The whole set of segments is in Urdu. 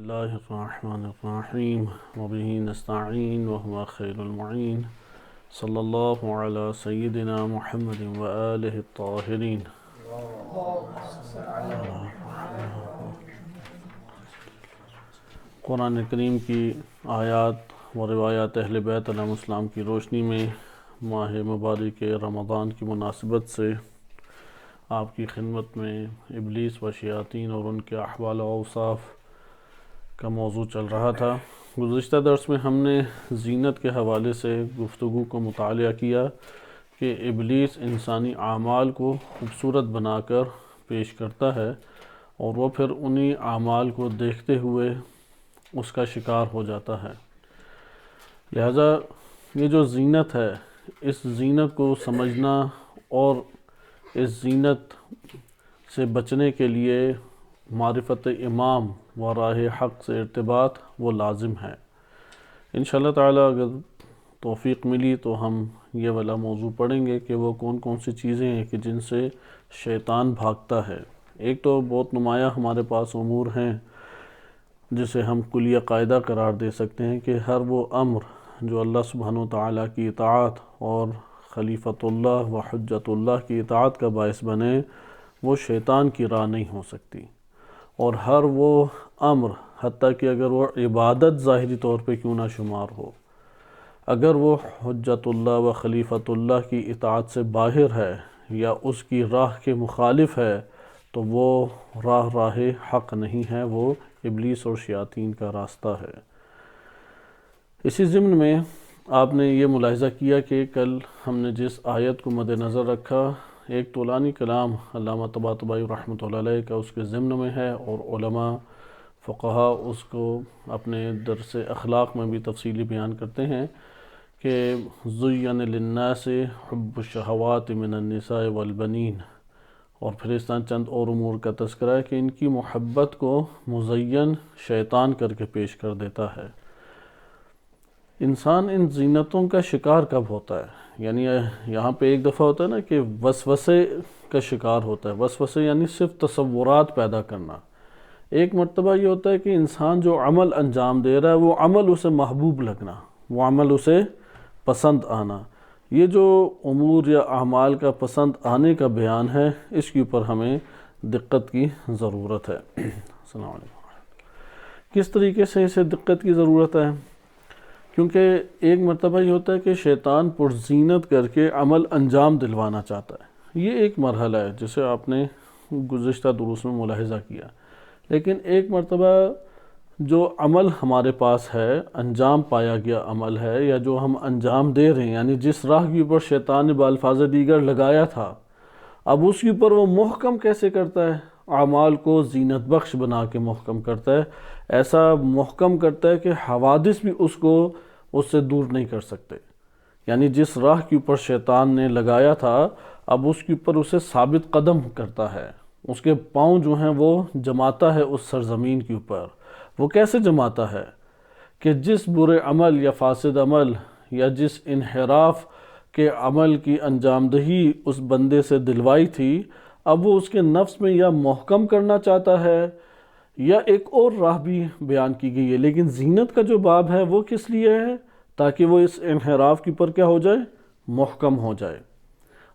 اللہ الرحمن الرحیم وبہ نستعین وهو خیر المعین صلی اللہ علی سیدنا محمد وآلہ الطاہرین۔ قرآن کریم کی آیات و روایات اہل بیت علیہم السلام کی روشنی میں ماہ مبارک رمضان کی مناسبت سے آپ کی خدمت میں ابلیس و شیاطین اور ان کے احوال و اوصاف کا موضوع چل رہا تھا۔ گزشتہ درس میں ہم نے زینت کے حوالے سے گفتگو کو مطالعہ کیا کہ ابلیس انسانی اعمال کو خوبصورت بنا کر پیش کرتا ہے اور وہ پھر انہی اعمال کو دیکھتے ہوئے اس کا شکار ہو جاتا ہے۔ لہٰذا یہ جو زینت ہے، اس زینت کو سمجھنا اور اس زینت سے بچنے کے لیے معرفت امام و راہ حق سے ارتباط وہ لازم ہے۔ انشاءاللہ تعالی اگر توفیق ملی تو ہم یہ والا موضوع پڑھیں گے کہ وہ کون کون سی چیزیں ہیں کہ جن سے شیطان بھاگتا ہے۔ ایک تو بہت نمایاں ہمارے پاس امور ہیں جسے ہم کلیہ قاعدہ قرار دے سکتے ہیں کہ ہر وہ امر جو اللہ سبحانہ و تعالیٰ کی اطاعت اور خلیفۃ اللہ و حجت اللہ کی اطاعت کا باعث بنے، وہ شیطان کی راہ نہیں ہو سکتی۔ اور ہر وہ امر، حتیٰ کہ اگر وہ عبادت ظاہری طور پہ کیوں نہ شمار ہو، اگر وہ حجت اللہ و خلیفۃ اللہ کی اطاعت سے باہر ہے یا اس کی راہ کے مخالف ہے تو وہ راہ حق نہیں ہے، وہ ابلیس اور شیاطین کا راستہ ہے۔ اسی ضمن میں آپ نے یہ ملاحظہ کیا کہ کل ہم نے جس آیت کو مد نظر رکھا، ایک طولانی کلام علامہ طباطبائی رحمۃ اللہ علیہ کا اس کے ضمن میں ہے، اور علماء فقہا اس کو اپنے درس اخلاق میں بھی تفصیلی بیان کرتے ہیں کہ زُیّنَ لِلنَّاسِ حُبُّ الشَّهَوَاتِ مِنَ النِّسَاءِ وَالْبَنِينَ، اور پھر اس طرح چند اور امور کا تذکرہ ہے کہ ان کی محبت کو مزین شیطان کر کے پیش کر دیتا ہے۔ انسان ان زینتوں کا شکار کب ہوتا ہے؟ یعنی یہاں پہ ایک دفعہ ہوتا ہے نا کہ وسوسے کا شکار ہوتا ہے۔ وسوسے یعنی صرف تصورات پیدا کرنا۔ ایک مرتبہ یہ ہوتا ہے کہ انسان جو عمل انجام دے رہا ہے وہ عمل اسے محبوب لگنا، وہ عمل اسے پسند آنا۔ یہ جو امور یا اعمال کا پسند آنے کا بیان ہے، اس کے اوپر ہمیں دقت کی ضرورت ہے۔ السلام علیکم۔ کس طریقے سے اسے دقت کی ضرورت ہے؟ کیونکہ ایک مرتبہ یہ ہوتا ہے کہ شیطان پرزینت کر کے عمل انجام دلوانا چاہتا ہے۔ یہ ایک مرحلہ ہے جسے آپ نے گزشتہ دروس میں ملاحظہ کیا۔ لیکن ایک مرتبہ جو عمل ہمارے پاس ہے، انجام پایا گیا عمل ہے، یا جو ہم انجام دے رہے ہیں، یعنی جس راہ کے اوپر شیطان نے بالفاظ دیگر لگایا تھا، اب اس کے اوپر وہ محکم کیسے کرتا ہے؟ اعمال کو زینت بخش بنا کے محکم کرتا ہے۔ ایسا محکم کرتا ہے کہ حوادث بھی اس سے دور نہیں کر سکتے۔ یعنی جس راہ کے اوپر شیطان نے لگایا تھا، اب اس کے اوپر اسے ثابت قدم کرتا ہے، اس کے پاؤں جو ہیں وہ جماتا ہے اس سرزمین کے اوپر۔ وہ کیسے جماتا ہے؟ کہ جس برے عمل یا فاسد عمل یا جس انحراف کے عمل کی انجام دہی اس بندے سے دلوائی تھی، اب وہ اس کے نفس میں یا محکم کرنا چاہتا ہے یا ایک اور راہ بھی بیان کی گئی ہے۔ لیکن زینت کا جو باب ہے وہ کس لیے ہے؟ تاکہ وہ اس انحراف کے اوپر کیا ہو جائے؟ محکم ہو جائے۔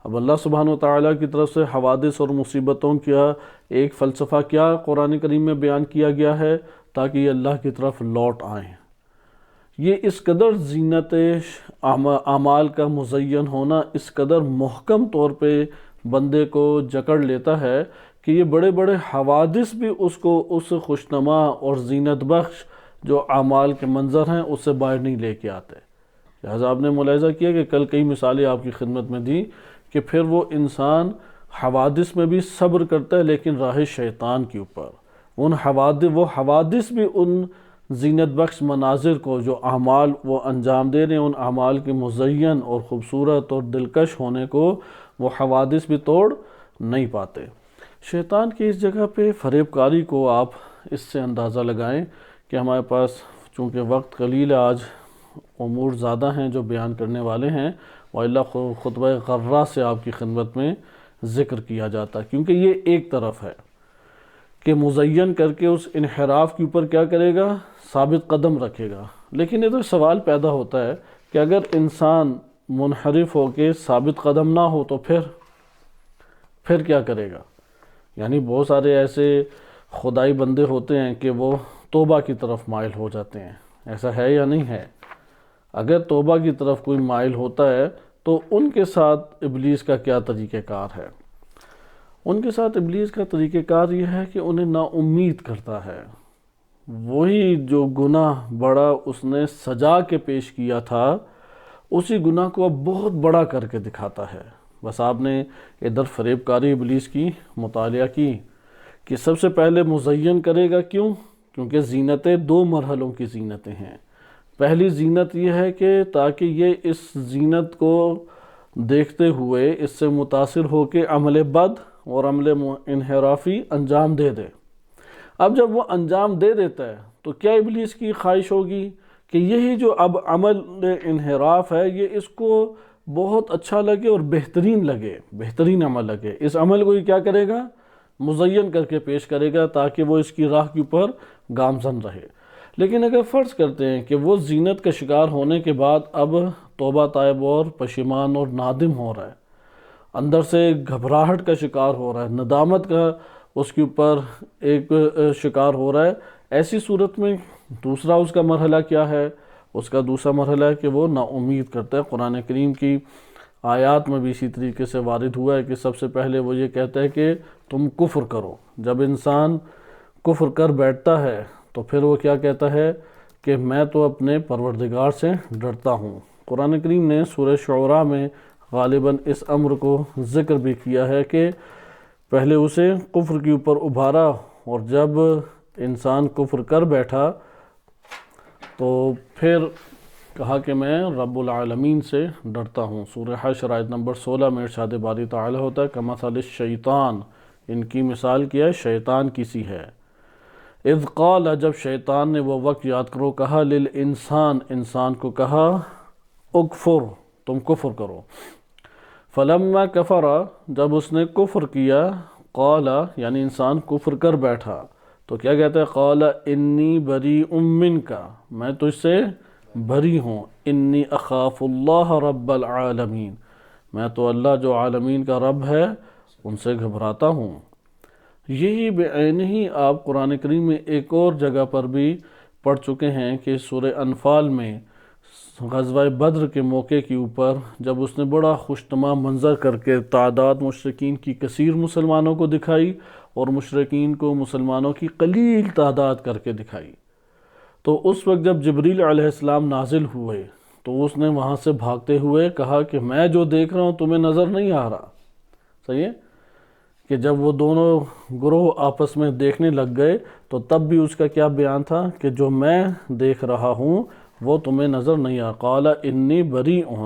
اب اللہ سبحانہ و تعالیٰ کی طرف سے حوادث اور مصیبتوں کا ایک فلسفہ کیا قرآن کریم میں بیان کیا گیا ہے؟ تاکہ یہ اللہ کی طرف لوٹ آئیں۔ یہ اس قدر زینت اعمال کا مزین ہونا اس قدر محکم طور پہ بندے کو جکڑ لیتا ہے کہ یہ بڑے بڑے حوادث بھی اس کو اس خوشنما اور زینت بخش جو اعمال کے منظر ہیں اس سے باہر نہیں لے کے آتے۔ لہٰذا آپ نے ملاحظہ کیا کہ کل کئی مثالیں آپ کی خدمت میں دی کہ پھر وہ انسان حوادث میں بھی صبر کرتا ہے، لیکن راہ شیطان کے اوپر وہ حوادث بھی ان زینت بخش مناظر کو جو اعمال وہ انجام دے رہے ہیں، ان اعمال کے مزین اور خوبصورت اور دلکش ہونے کو وہ حوادث بھی توڑ نہیں پاتے۔ شیطان کی اس جگہ پہ فریب کاری کو آپ اس سے اندازہ لگائیں کہ ہمارے پاس چونکہ وقت قلیل ہے، آج امور زیادہ ہیں جو بیان کرنے والے ہیں، وَإِلَّا خطبہ غرہ سے آپ کی خدمت میں ذکر کیا جاتا ہے، کیونکہ یہ ایک طرف ہے کہ مزین کر کے اس انحراف کے اوپر کیا کرے گا؟ ثابت قدم رکھے گا۔ لیکن ادھر سوال پیدا ہوتا ہے کہ اگر انسان منحرف ہو کے ثابت قدم نہ ہو تو پھر کیا کرے گا؟ یعنی بہت سارے ایسے خدائی بندے ہوتے ہیں کہ وہ توبہ کی طرف مائل ہو جاتے ہیں، ایسا ہے یا نہیں ہے؟ اگر توبہ کی طرف کوئی مائل ہوتا ہے تو ان کے ساتھ ابلیس کا کیا طریقہ کار ہے؟ ان کے ساتھ ابلیس کا طریقہ کار یہ ہے کہ انہیں نا امید کرتا ہے۔ وہی جو گناہ بڑا اس نے سجا کے پیش کیا تھا، اسی گناہ کو اب بہت بڑا کر کے دکھاتا ہے۔ بس آپ نے ادھر فریب کاری ابلیس کی مطالعہ کی کہ سب سے پہلے مزین کرے گا، کیوں؟ کیونکہ زینتیں دو مرحلوں کی زینتیں ہیں۔ پہلی زینت یہ ہے کہ تاکہ یہ اس زینت کو دیکھتے ہوئے اس سے متاثر ہو کے عمل بد اور عمل انحرافی انجام دے دے۔ اب جب وہ انجام دے دیتا ہے تو کیا ابلیس کی خواہش ہوگی کہ یہی جو اب عمل انحراف ہے یہ اس کو بہت اچھا لگے اور بہترین لگے، بہترین عمل لگے، اس عمل کو یہ کیا کرے گا؟ مزین کر کے پیش کرے گا تاکہ وہ اس کی راہ کے اوپر گامزن رہے۔ لیکن اگر فرض کرتے ہیں کہ وہ زینت کا شکار ہونے کے بعد اب توبہ طائب اور پشیمان اور نادم ہو رہا ہے، اندر سے گھبراہٹ کا شکار ہو رہا ہے، ندامت کا اس کے اوپر ایک شکار ہو رہا ہے، ایسی صورت میں دوسرا اس کا مرحلہ کیا ہے؟ اس کا دوسرا مرحلہ ہے کہ وہ نا امید کرتا ہے۔ قرآن کریم کی آیات میں بھی اسی طریقے سے وارد ہوا ہے کہ سب سے پہلے وہ یہ کہتا ہے کہ تم کفر کرو۔ جب انسان کفر کر بیٹھتا ہے تو پھر وہ کیا کہتا ہے کہ میں تو اپنے پروردگار سے ڈرتا ہوں۔ قرآن کریم نے سورہ شعراء میں غالباً اس امر کو ذکر بھی کیا ہے کہ پہلے اسے کفر کے اوپر ابھارا، اور جب انسان کفر کر بیٹھا تو پھر کہا کہ میں رب العالمین سے ڈرتا ہوں۔ سورہ حشر آیت نمبر 16 میں ارشاد باری تعالی ہوتا ہے کمثل الشیطان، ان کی مثال کیا ہے؟ شیطان کی سی ہے۔ اذ قال، جب شیطان نے وہ وقت یاد کرو کہا، للانسان، انسان کو کہا، اکفر، تم کفر کرو۔ فلما کفر، جب اس نے کفر کیا، قال، یعنی انسان کفر کر بیٹھا تو کیا کہتا ہے؟ قال انی بریء منک، میں تجھ سے بری ہوں، انی اخاف اللہ رب العالمین، میں تو اللہ جو عالمین کا رب ہے ان سے گھبراتا ہوں۔ یہی بعینہ ہی آپ قرآن کریم میں ایک اور جگہ پر بھی پڑھ چکے ہیں کہ سورہ انفال میں غزوہ بدر کے موقع کے اوپر جب اس نے بڑا خوشنما منظر کر کے تعداد مشرکین کی کثیر مسلمانوں کو دکھائی اور مشرکین کو مسلمانوں کی قلیل تعداد کر کے دکھائی، تو اس وقت جب جبریل علیہ السلام نازل ہوئے تو اس نے وہاں سے بھاگتے ہوئے کہا کہ میں جو دیکھ رہا ہوں تمہیں نظر نہیں آ رہا۔ صحیح ہے کہ جب وہ دونوں گروہ آپس میں دیکھنے لگ گئے تو تب بھی اس کا کیا بیان تھا کہ جو میں دیکھ رہا ہوں وہ تمہیں نظر نہیں آ۔ قال انی بریء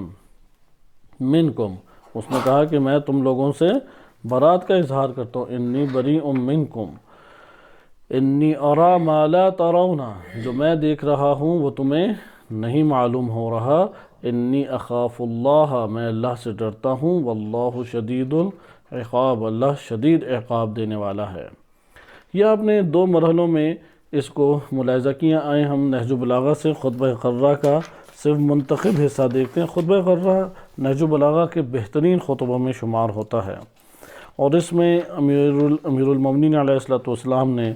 منکم، اس نے کہا کہ میں تم لوگوں سے برات کا اظہار کرتا ہوں، انی بریء منکم انی اری ما لا ترون، جو میں دیکھ رہا ہوں وہ تمہیں نہیں معلوم ہو رہا، انی اخاف اللہ، میں اللہ سے ڈرتا ہوں، واللہ شدید العقاب، اللہ شدید عقاب دینے والا ہے۔ یہ آپ نے دو مرحلوں میں اس کو ملاحظہ کیا۔ آئے ہم نہج البلاغہ سے خطبہ غرہ کا صرف منتخب حصہ دیکھتے ہیں۔ خطبہ غرہ نہج البلاغہ کے بہترین خطبوں میں شمار ہوتا ہے، اور اس میں امیر المومنین علیہ السلام نے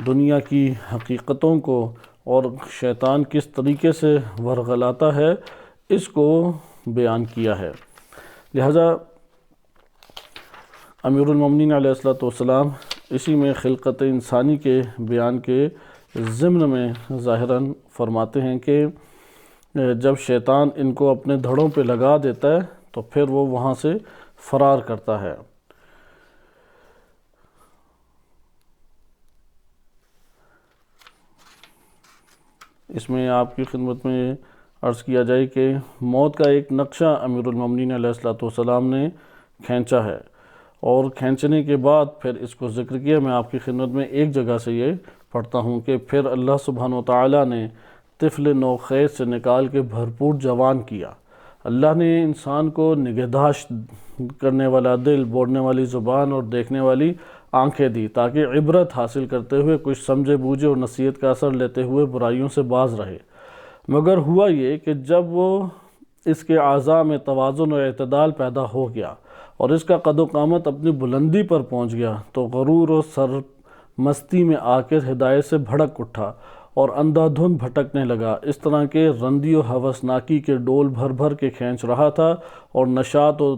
دنیا کی حقیقتوں کو اور شیطان کس طریقے سے ورغلاتا ہے اس کو بیان کیا ہے۔ لہذا امیر المومنین علیہ السلام اسی میں خلقت انسانی کے بیان کے ضمن میں ظاہراً فرماتے ہیں کہ جب شیطان ان کو اپنے دھڑوں پہ لگا دیتا ہے تو پھر وہ وہاں سے فرار کرتا ہے۔ اس میں آپ کی خدمت میں عرض کیا جائے کہ موت کا ایک نقشہ امیر المومنین علیہ السلام نے کھینچا ہے، اور کھینچنے کے بعد پھر اس کو ذکر کیا۔ میں آپ کی خدمت میں ایک جگہ سے یہ پڑھتا ہوں کہ پھر اللہ سبحانہ و تعالیٰ نے طفل نوخیز سے نکال کے بھرپور جوان کیا۔ اللہ نے انسان کو نگہداشت کرنے والا دل، بولنے والی زبان اور دیکھنے والی آنکھیں دی تاکہ عبرت حاصل کرتے ہوئے کچھ سمجھے بوجھے اور نصیحت کا اثر لیتے ہوئے برائیوں سے باز رہے۔ مگر ہوا یہ کہ جب وہ اس کے اعضاء میں توازن اور اعتدال پیدا ہو گیا اور اس کا قد و قامت اپنی بلندی پر پہنچ گیا تو غرور اور سرمستی میں آ کر ہدایت سے بھڑک اٹھا اور اندھا دھند بھٹکنے لگا، اس طرح کے رندی و ہوسناکی کے ڈول بھر بھر کے کھینچ رہا تھا اور نشاط و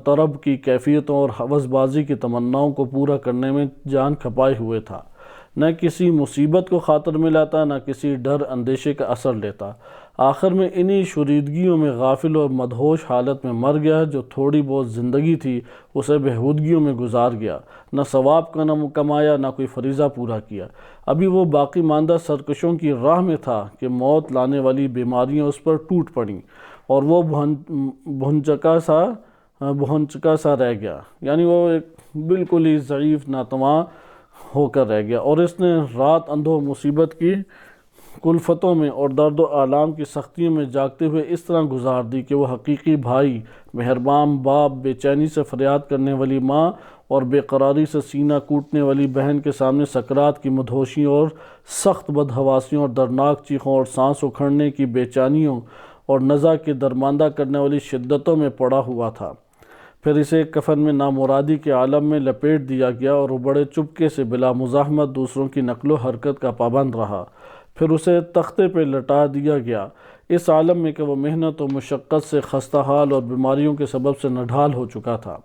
طرب کی کیفیتوں اور ہوس بازی کی تمناؤں کو پورا کرنے میں جان کھپائے ہوئے تھا۔ نہ کسی مصیبت کو خاطر میں لاتا، نہ کسی ڈر اندیشے کا اثر لیتا۔ آخر میں انہی شوریدگیوں میں غافل اور مدہوش حالت میں مر گیا۔ جو تھوڑی بہت زندگی تھی اسے بےہودگیوں میں گزار گیا، نہ ثواب کا نہ کمایا، نہ کوئی فریضہ پورا کیا۔ ابھی وہ باقی ماندہ سرکشوں کی راہ میں تھا کہ موت لانے والی بیماریاں اس پر ٹوٹ پڑیں اور وہ بھونچکا سا رہ گیا، یعنی وہ ایک بالکل ہی ضعیف ناتواں ہو کر رہ گیا، اور اس نے رات اندھو مصیبت کی کلفتوں میں اور درد و آلام کی سختیوں میں جاگتے ہوئے اس طرح گزار دی کہ وہ حقیقی بھائی، مہربان باپ، بے چینی سے فریاد کرنے والی ماں اور بے قراری سے سینہ کوٹنے والی بہن کے سامنے سکرات کی مدہوشیوں اور سخت بدحواسیوں اور دردناک چیخوں اور سانس اکھڑنے کی بے چینیوں اور نزع کے درماندہ کرنے والی شدتوں میں پڑا ہوا تھا۔ پھر اسے کفن میں نامرادی کے عالم میں لپیٹ دیا گیا اور وہ بڑے چپکے سے بلا مزاحمت دوسروں کی نقل و حرکت کا پابند رہا۔ پھر اسے تختے پہ لٹا دیا گیا، اس عالم میں کہ وہ محنت و مشقت سے خستہ حال اور بیماریوں کے سبب سے نڈھال ہو چکا تھا۔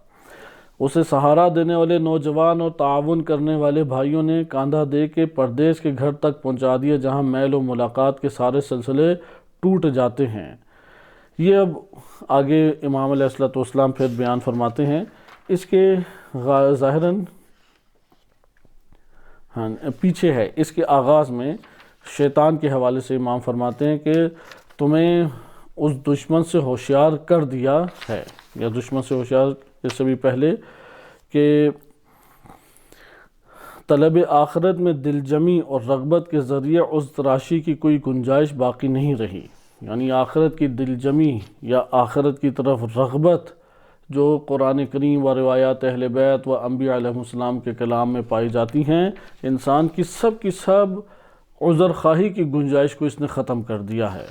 اسے سہارا دینے والے نوجوان اور تعاون کرنے والے بھائیوں نے کاندھا دے کے پردیس کے گھر تک پہنچا دیا، جہاں میل و ملاقات کے سارے سلسلے ٹوٹ جاتے ہیں۔ یہ اب آگے امام علیہ السلام پھر بیان فرماتے ہیں۔ اس کے ظاہراً پیچھے ہے، اس کے آغاز میں شیطان کے حوالے سے امام فرماتے ہیں کہ تمہیں اس دشمن سے ہوشیار کر دیا ہے، یا دشمن سے ہوشیار اس سے بھی پہلے کہ طلب آخرت میں دل جمی اور رغبت کے ذریعے عز تراشی کی کوئی گنجائش باقی نہیں رہی، یعنی آخرت کی دل جمی یا آخرت کی طرف رغبت جو قرآن کریم و روایات اہل بیت و انبیاء علیہ السلام کے کلام میں پائی جاتی ہیں، انسان کی سب عذر خواہی کی گنجائش کو اس نے ختم کر دیا ہے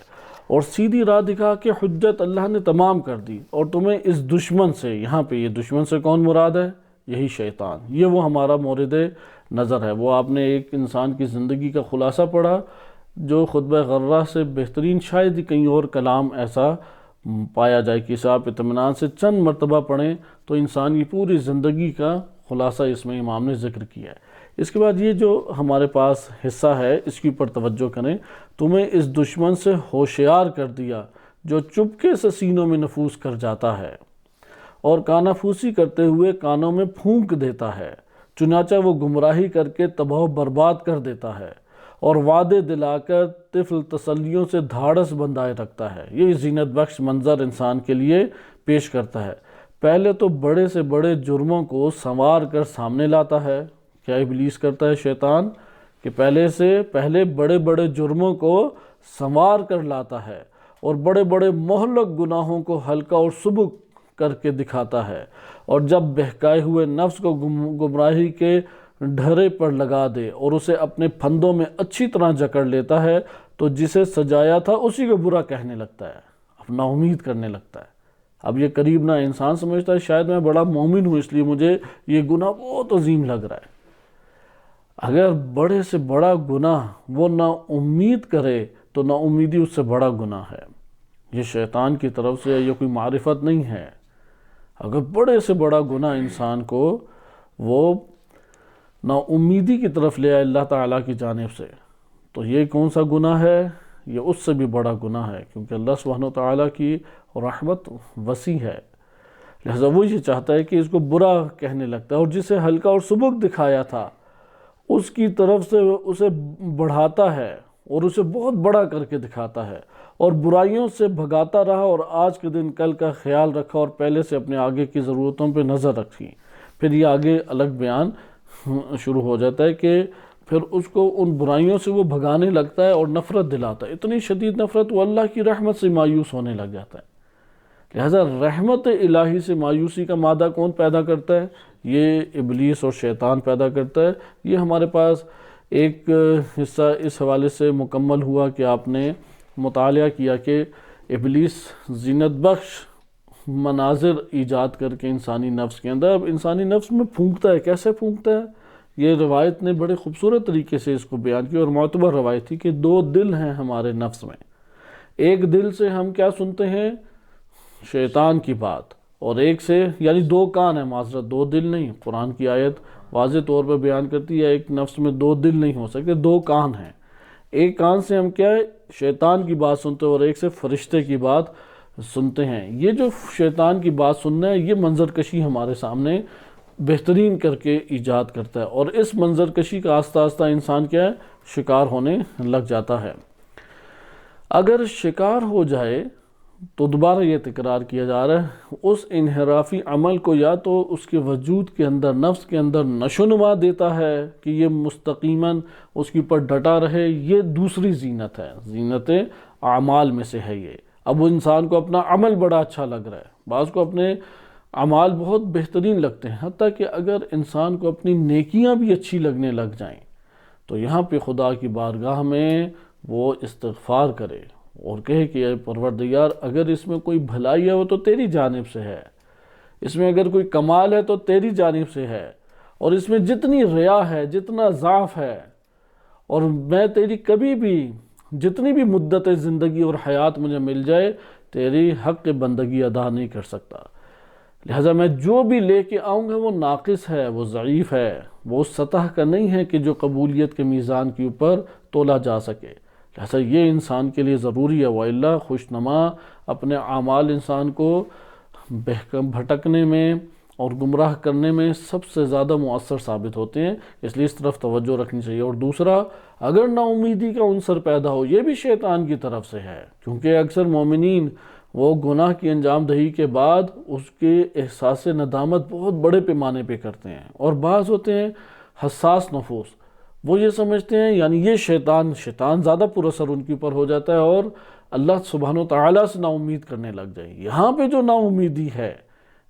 اور سیدھی راہ دکھا کے حجت اللہ نے تمام کر دی۔ اور تمہیں اس دشمن سے، یہاں پہ یہ دشمن سے کون مراد ہے؟ یہی شیطان، یہ وہ ہمارا مورد نظر ہے۔ وہ آپ نے ایک انسان کی زندگی کا خلاصہ پڑھا جو خطبہ غرہ سے بہترین شاید ہی کہیں اور کلام ایسا پایا جائے کہ اسے آپ اطمینان سے چند مرتبہ پڑھیں تو انسان کی پوری زندگی کا خلاصہ اس میں امام نے ذکر کیا ہے۔ اس کے بعد یہ جو ہمارے پاس حصہ ہے اس کے اوپر توجہ کریں۔ تمہیں اس دشمن سے ہوشیار کر دیا جو چپکے سے سینوں میں نفوذ کر جاتا ہے اور کانافوسی کرتے ہوئے کانوں میں پھونک دیتا ہے، چنانچہ وہ گمراہی کر کے تباہ و برباد کر دیتا ہے اور وعدے دلا کر طفل تسلیوں سے دھاڑس بندھائے رکھتا ہے۔ یہ زینت بخش منظر انسان کے لیے پیش کرتا ہے۔ پہلے تو بڑے سے بڑے جرموں کو سنوار کر سامنے لاتا ہے۔ کیا ابلیس کرتا ہے شیطان کہ پہلے بڑے بڑے جرموں کو سنوار کر لاتا ہے اور بڑے بڑے مہلک گناہوں کو ہلکا اور سبک کر کے دکھاتا ہے، اور جب بہکائے ہوئے نفس کو گمراہی کے ڈھرے پر لگا دے اور اسے اپنے پھندوں میں اچھی طرح جکڑ لیتا ہے تو جسے سجایا تھا اسی کو برا کہنے لگتا ہے، اب نا امید کرنے لگتا ہے۔ اب یہ قریب نہ انسان سمجھتا ہے شاید میں بڑا مومن ہوں اس لیے مجھے یہ گناہ بہت عظیم لگ رہا ہے۔ اگر بڑے سے بڑا گناہ وہ نا امید کرے تو نا امیدی اس سے بڑا گناہ ہے۔ یہ شیطان کی طرف سے یہ کوئی معرفت نہیں ہے۔ اگر بڑے سے بڑا گناہ انسان کو وہ نا امیدی کی طرف لے آئے اللہ تعالیٰ کی جانب سے تو یہ کون سا گناہ ہے؟ یہ اس سے بھی بڑا گناہ ہے، کیونکہ اللہ سبحانہ وتعالیٰ کی رحمت وسیع ہے، لہذا وہ یہ چاہتا ہے کہ اس کو برا کہنے لگتا ہے، اور جسے ہلکا اور سبک دکھایا تھا اس کی طرف سے اسے بڑھاتا ہے اور اسے بہت بڑا کر کے دکھاتا ہے اور برائیوں سے بھگاتا رہا، اور آج کے دن کل کا خیال رکھا اور پہلے سے اپنے آگے کی ضرورتوں پہ نظر رکھی۔ پھر یہ آگے الگ بیان شروع ہو جاتا ہے کہ پھر اس کو ان برائیوں سے وہ بھگانے لگتا ہے اور نفرت دلاتا ہے، اتنی شدید نفرت وہ اللہ کی رحمت سے مایوس ہونے لگ جاتا ہے۔ لہذا رحمت الہی سے مایوسی کا مادہ کون پیدا کرتا ہے؟ یہ ابلیس اور شیطان پیدا کرتا ہے۔ یہ ہمارے پاس ایک حصہ اس حوالے سے مکمل ہوا کہ آپ نے مطالعہ کیا کہ ابلیس زینت بخش مناظر ایجاد کر کے انسانی نفس کے اندر، اب انسانی نفس میں پھونکتا ہے۔ کیسے پھونکتا ہے؟ یہ روایت نے بڑے خوبصورت طریقے سے اس کو بیان کیا، اور معتبر روایت تھی کہ 2 دل ہیں ہمارے نفس میں۔ ایک دل سے ہم کیا سنتے ہیں؟ شیطان کی بات، اور ایک سے یعنی 2 کان ہیں، معذرت 2 دل نہیں، قرآن کی آیت واضح طور پر بیان کرتی ہے ایک نفس میں 2 دل نہیں ہو سکتے، 2 کان ہیں۔ ایک کان سے ہم کیا ہے؟ شیطان کی بات سنتے ہیں، اور ایک سے فرشتے کی بات سنتے ہیں۔ یہ جو شیطان کی بات سننا ہے، یہ منظر کشی ہمارے سامنے بہترین کر کے ایجاد کرتا ہے، اور اس منظر کشی کا آہستہ آہستہ انسان کیا ہے؟ شکار ہونے لگ جاتا ہے۔ اگر شکار ہو جائے تو دوبارہ یہ تکرار کیا جا رہا ہے، اس انحرافی عمل کو یا تو اس کے وجود کے اندر، نفس کے اندر نشوونما دیتا ہے کہ یہ مستقیماً اس کے اوپر ڈٹا رہے، یہ دوسری زینت ہے، زینت اعمال میں سے ہے یہ۔ اب وہ انسان کو اپنا عمل بڑا اچھا لگ رہا ہے، بعض کو اپنے اعمال بہت بہترین لگتے ہیں، حتیٰ کہ اگر انسان کو اپنی نیکیاں بھی اچھی لگنے لگ جائیں تو یہاں پہ خدا کی بارگاہ میں وہ استغفار کرے اور کہے کہ اے پروردگار، اگر اس میں کوئی بھلائی ہے وہ تو تیری جانب سے ہے، اس میں اگر کوئی کمال ہے تو تیری جانب سے ہے، اور اس میں جتنی ریا ہے، جتنا ضعف ہے، اور میں تیری کبھی بھی جتنی بھی مدت زندگی اور حیات مجھے مل جائے تیری حق بندگی ادا نہیں کر سکتا، لہذا میں جو بھی لے کے آؤں گا وہ ناقص ہے، وہ ضعیف ہے، وہ اس سطح کا نہیں ہے کہ جو قبولیت کے میزان کے اوپر تولا جا سکے۔ لہذا یہ انسان کے لیے ضروری ہے، وَإِلَّا خوشنما اپنے اعمال انسان کو بھٹکنے میں اور گمراہ کرنے میں سب سے زیادہ مؤثر ثابت ہوتے ہیں، اس لیے اس طرف توجہ رکھنی چاہیے۔ اور دوسرا، اگر نا امیدی کا عنصر پیدا ہو، یہ بھی شیطان کی طرف سے ہے، کیونکہ اکثر مومنین وہ گناہ کی انجام دہی کے بعد اس کے احساس ندامت بہت بڑے پیمانے پہ کرتے ہیں، اور بعض ہوتے ہیں حساس نفوس، وہ یہ سمجھتے ہیں یعنی یہ شیطان زیادہ پر اثر ان کے اوپر ہو جاتا ہے، اور اللہ سبحانہ وتعالیٰ سے نا امید کرنے لگ جائے۔ یہاں پہ جو نا امیدی ہے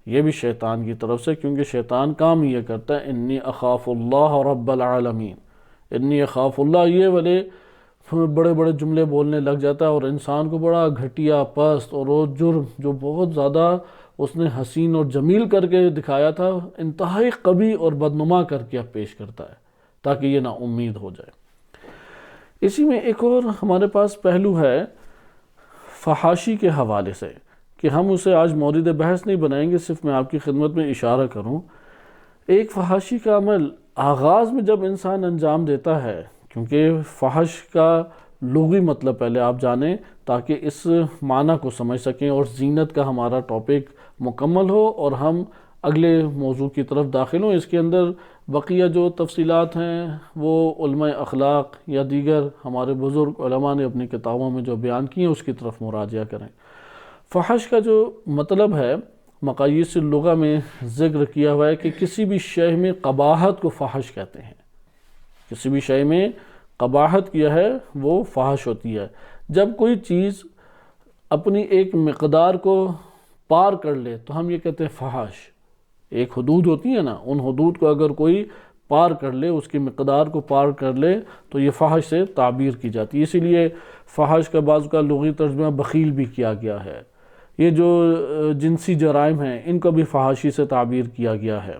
یہ بھی شیطان کی طرف سے، کیونکہ شیطان کام یہ کرتا ہے انی اخاف اللہ رب العالمین، انی اخاف اللہ، یہ والے بڑے بڑے جملے بولنے لگ جاتا ہے، اور انسان کو بڑا گھٹیا، پست اور وہ جرم جو بہت زیادہ اس نے حسین اور جمیل کر کے دکھایا تھا، انتہائی قبیح اور بدنما کر کے اب پیش کرتا ہے تاکہ یہ نا امید ہو جائے۔ اسی میں ایک اور ہمارے پاس پہلو ہے فحاشی کے حوالے سے، کہ ہم اسے آج مورد بحث نہیں بنائیں گے، صرف میں آپ کی خدمت میں اشارہ کروں۔ ایک فحاشی کا عمل آغاز میں جب انسان انجام دیتا ہے، کیونکہ فحش کا لغوی مطلب پہلے آپ جانیں تاکہ اس معنی کو سمجھ سکیں، اور زینت کا ہمارا ٹاپک مکمل ہو اور ہم اگلے موضوع کی طرف داخل ہوں۔ اس کے اندر بقیہ جو تفصیلات ہیں وہ علماء اخلاق یا دیگر ہمارے بزرگ علماء نے اپنی کتابوں میں جو بیان کی ہیں اس کی طرف مراجعہ کریں۔ فحش کا جو مطلب ہے مقاییس اللغہ میں ذکر کیا ہوا ہے کہ کسی بھی شے میں قباحت کو فحش کہتے ہیں، کسی بھی شے میں قباحت کیا ہے وہ فحش ہوتی ہے۔ جب کوئی چیز اپنی ایک مقدار کو پار کر لے تو ہم یہ کہتے ہیں فحش۔ ایک حدود ہوتی ہے نا، ان حدود کو اگر کوئی پار کر لے، اس کی مقدار کو پار کر لے تو یہ فحش سے تعبیر کی جاتی ہے۔ اسی لیے فحش کا بعض کا لغوی ترجمہ بخیل بھی کیا گیا ہے۔ یہ جو جنسی جرائم ہیں ان کو بھی فحاشی سے تعبیر کیا گیا ہے۔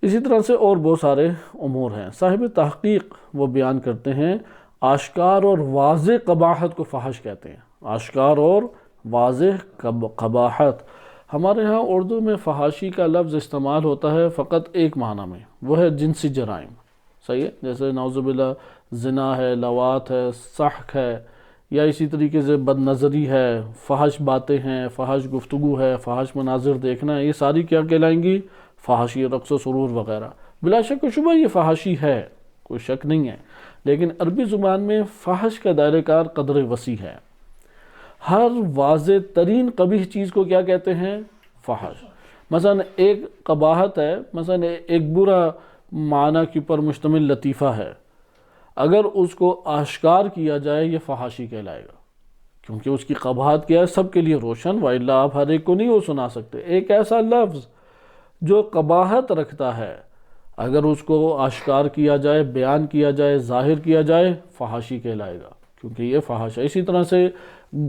اسی طرح سے اور بہت سارے امور ہیں۔ صاحب تحقیق وہ بیان کرتے ہیں آشکار اور واضح قباحت کو فحش کہتے ہیں، آشکار اور واضح قباحت۔ ہمارے ہاں اردو میں فحاشی کا لفظ استعمال ہوتا ہے فقط ایک معنی میں، وہ ہے جنسی جرائم، صحیح ہے، جیسے نعوذ باللہ زنا ہے، لواط ہے، سحق ہے، یا اسی طریقے سے بد نظری ہے، فحش باتیں ہیں، فحش گفتگو ہے، فحش مناظر دیکھنا ہے، یہ ساری کیا کہلائیں گی؟ فحاشی، رقص و سرور وغیرہ۔ بلا شک و شبہ یہ فحاشی ہے، کوئی شک نہیں ہے، لیکن عربی زبان میں فحش کا دائرہ کار قدر وسیع ہے۔ ہر واضح ترین قبیح چیز کو کیا کہتے ہیں؟ فحش۔ مثلا ایک قباحت ہے، مثلا ایک برا معنی کے پر مشتمل لطیفہ ہے، اگر اس کو آشکار کیا جائے یہ فحاشی کہلائے گا، کیونکہ اس کی قباحت کیا ہے سب کے لیے روشن، وَإِلَّا آپ ہر ایک کو نہیں وہ سنا سکتے۔ ایک ایسا لفظ جو قباحت رکھتا ہے، اگر اس کو آشکار کیا جائے، بیان کیا جائے، ظاہر کیا جائے، فحاشی کہلائے گا، کیونکہ یہ فحش ہے۔ اسی طرح سے